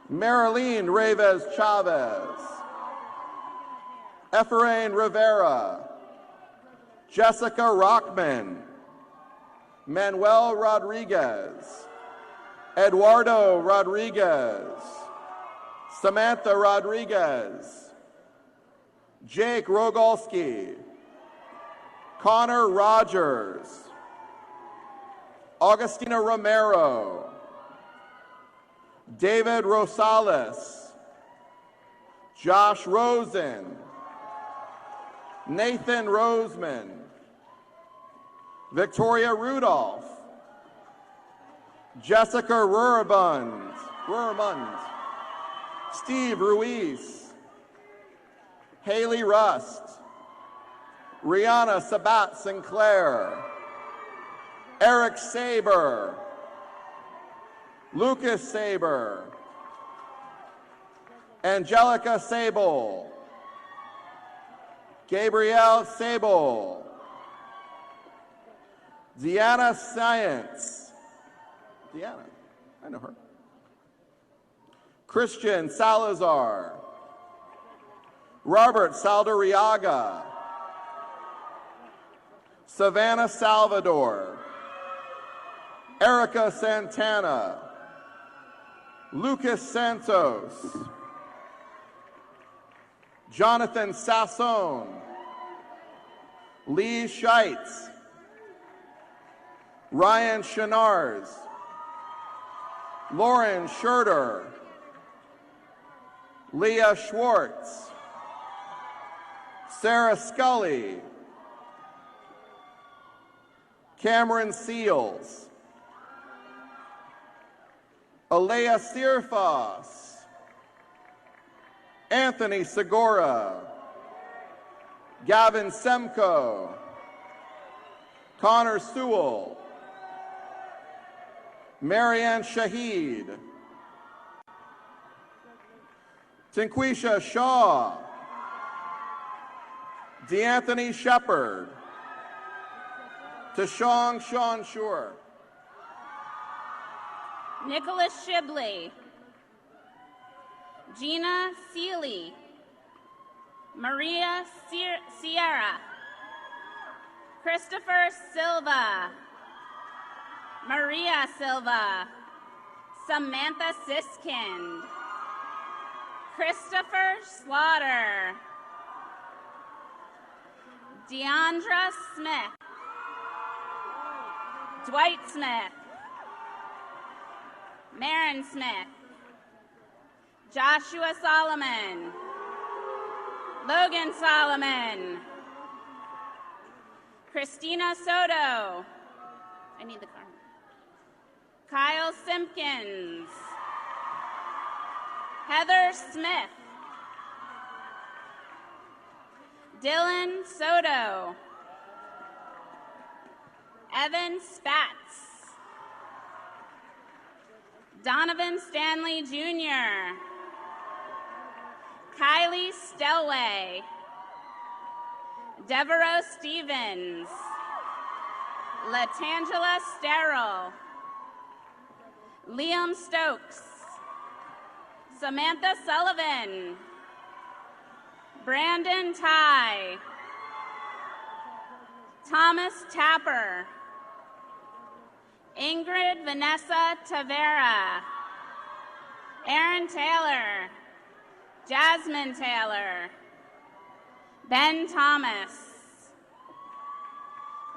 Marilyn Reyes Chavez, Efrain Rivera, Jessica Rockman, Manuel Rodriguez, Eduardo Rodriguez, Samantha Rodriguez, Jake Rogalski, Connor Rogers, Augustina Romero, David Rosales, Josh Rosen, Nathan Roseman, Victoria Rudolph, Jessica Rurmund, Steve Ruiz, Haley Rust, Rihanna Sabat Sinclair, Eric Saber, Lucas Saber, Angelica Sable, Gabrielle Sable, Deanna Science, Deanna, I know her, Christian Salazar, Robert Saldariaga, Savannah Salvador, Erica Santana, Lucas Santos, Jonathan Sassone, Lee Scheitz, Ryan Chenars, Lauren Scherter, Leah Schwartz, Sarah Scully, Cameron Seals, Alea Searfoss, Anthony Segura, Gavin Semko, Connor Sewell, Marianne Shahid, Tinquisha Shaw, DeAnthony Shepard, Tashong Sean Shore, Nicholas Shibley, Gina Seeley, Maria Sierra, Christopher Silva, Maria Silva, Samantha Siskind, Christopher Slaughter, Deandra Smith, Dwight Smith, Marin Smith, Joshua Solomon, Logan Solomon, Christina Soto, I need the card, Kyle Simpkins, Heather Smith, Dylan Soto, Evan Spatz, Donovan Stanley Jr., Kylie Stelway, Devereaux Stevens, Latangela Sterrell, Liam Stokes, Samantha Sullivan, Brandon Ty, Thomas Tapper, Ingrid Vanessa Tavera, Aaron Taylor, Jasmine Taylor, Ben Thomas,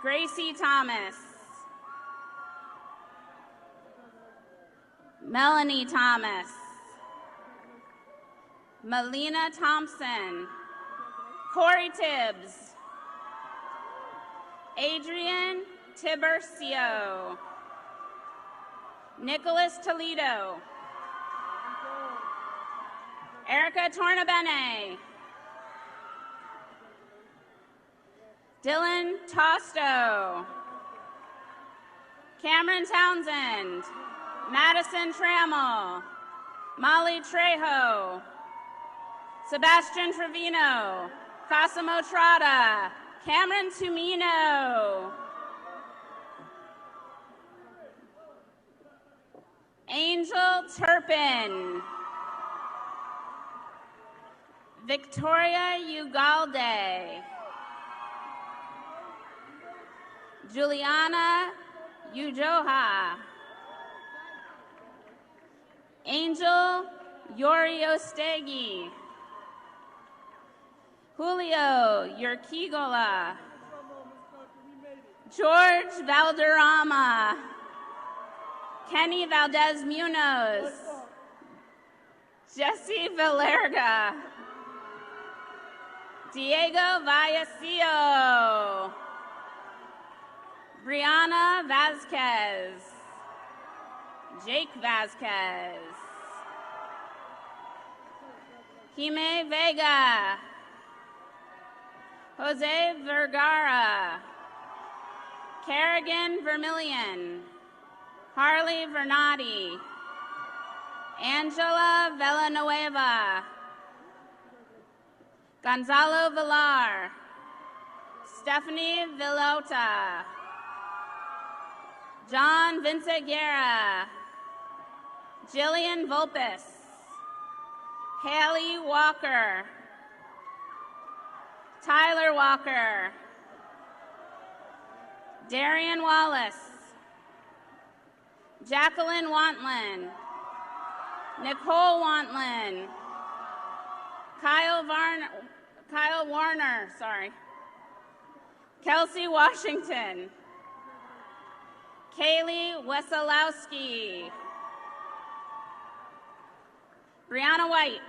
Gracie Thomas, Melanie Thomas, Melina Thompson, Corey Tibbs, Adrian Tiburcio, Nicholas Toledo, Erica Tornabene, Dylan Tosto, Cameron Townsend, Madison Trammell, Molly Trejo, Sebastian Trevino, Cosimo Trotta, Cameron Tumino, Angel Turpin, Victoria Ugalde, Juliana Ujoha, Angel Yoriostegi, Julio Urquigola, George Valderrama, Kenny Valdez Munoz, Jesse Valerga, Diego Vallecillo, Brianna Vasquez, Jake Vasquez, Jime Vega, Jose Vergara, Kerrigan Vermillion, Harley Vernati, Angela Villanueva, Gonzalo Villar, Stephanie Villota, John Vincent Guerra, Jillian Volpes, Haley Walker, Tyler Walker, Darian Wallace, Jacqueline Wantlin, Nicole Wantlin, Kyle Warner, Kelsey Washington, Kaylee Wesolowski, Brianna White,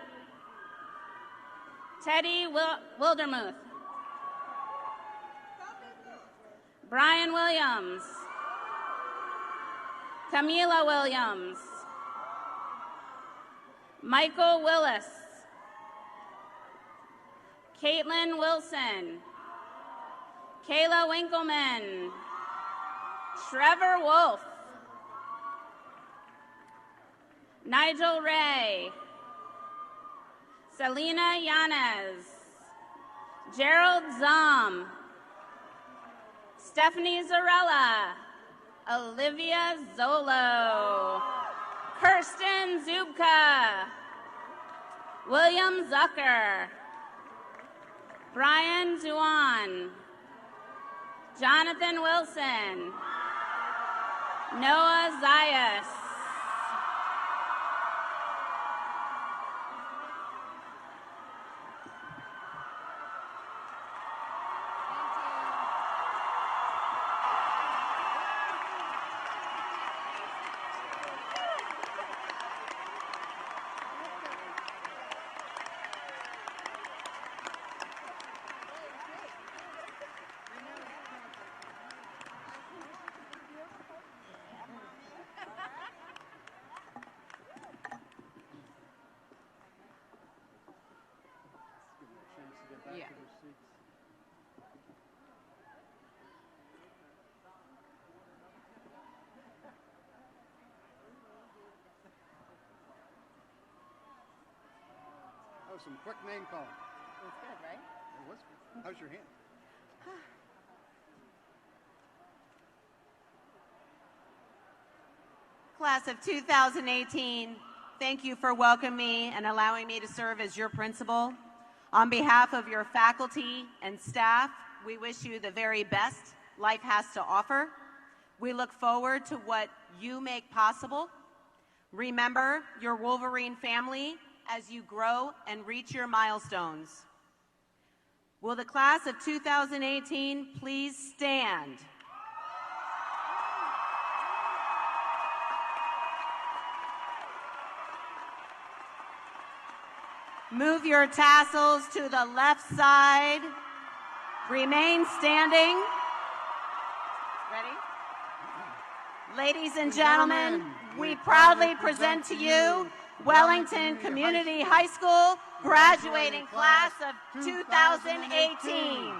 Teddy Wildermuth, Brian Williams, Camila Williams, Michael Willis, Caitlin Wilson, Kayla Winkleman, Trevor Wolf, Nigel Ray, Selena Yanez, Gerald Zom, Stephanie Zarella, Olivia Zolo, Kirsten Zubka, William Zucker, Brian Zuan, Jonathan Wilson, Noah Zayas, Yeah. That was some quick name calling. It was good, right? It was good. How's your hand? Class of 2018, thank you for welcoming me and allowing me to serve as your principal. On behalf of your faculty and staff, we wish you the very best life has to offer. We look forward to what you make possible. Remember your Wolverine family as you grow and reach your milestones. Will the class of 2018 please stand? Move your tassels to the left side. Remain standing. Ready? Ladies and gentlemen, we proudly present to you Wellington Community High School graduating class of 2018.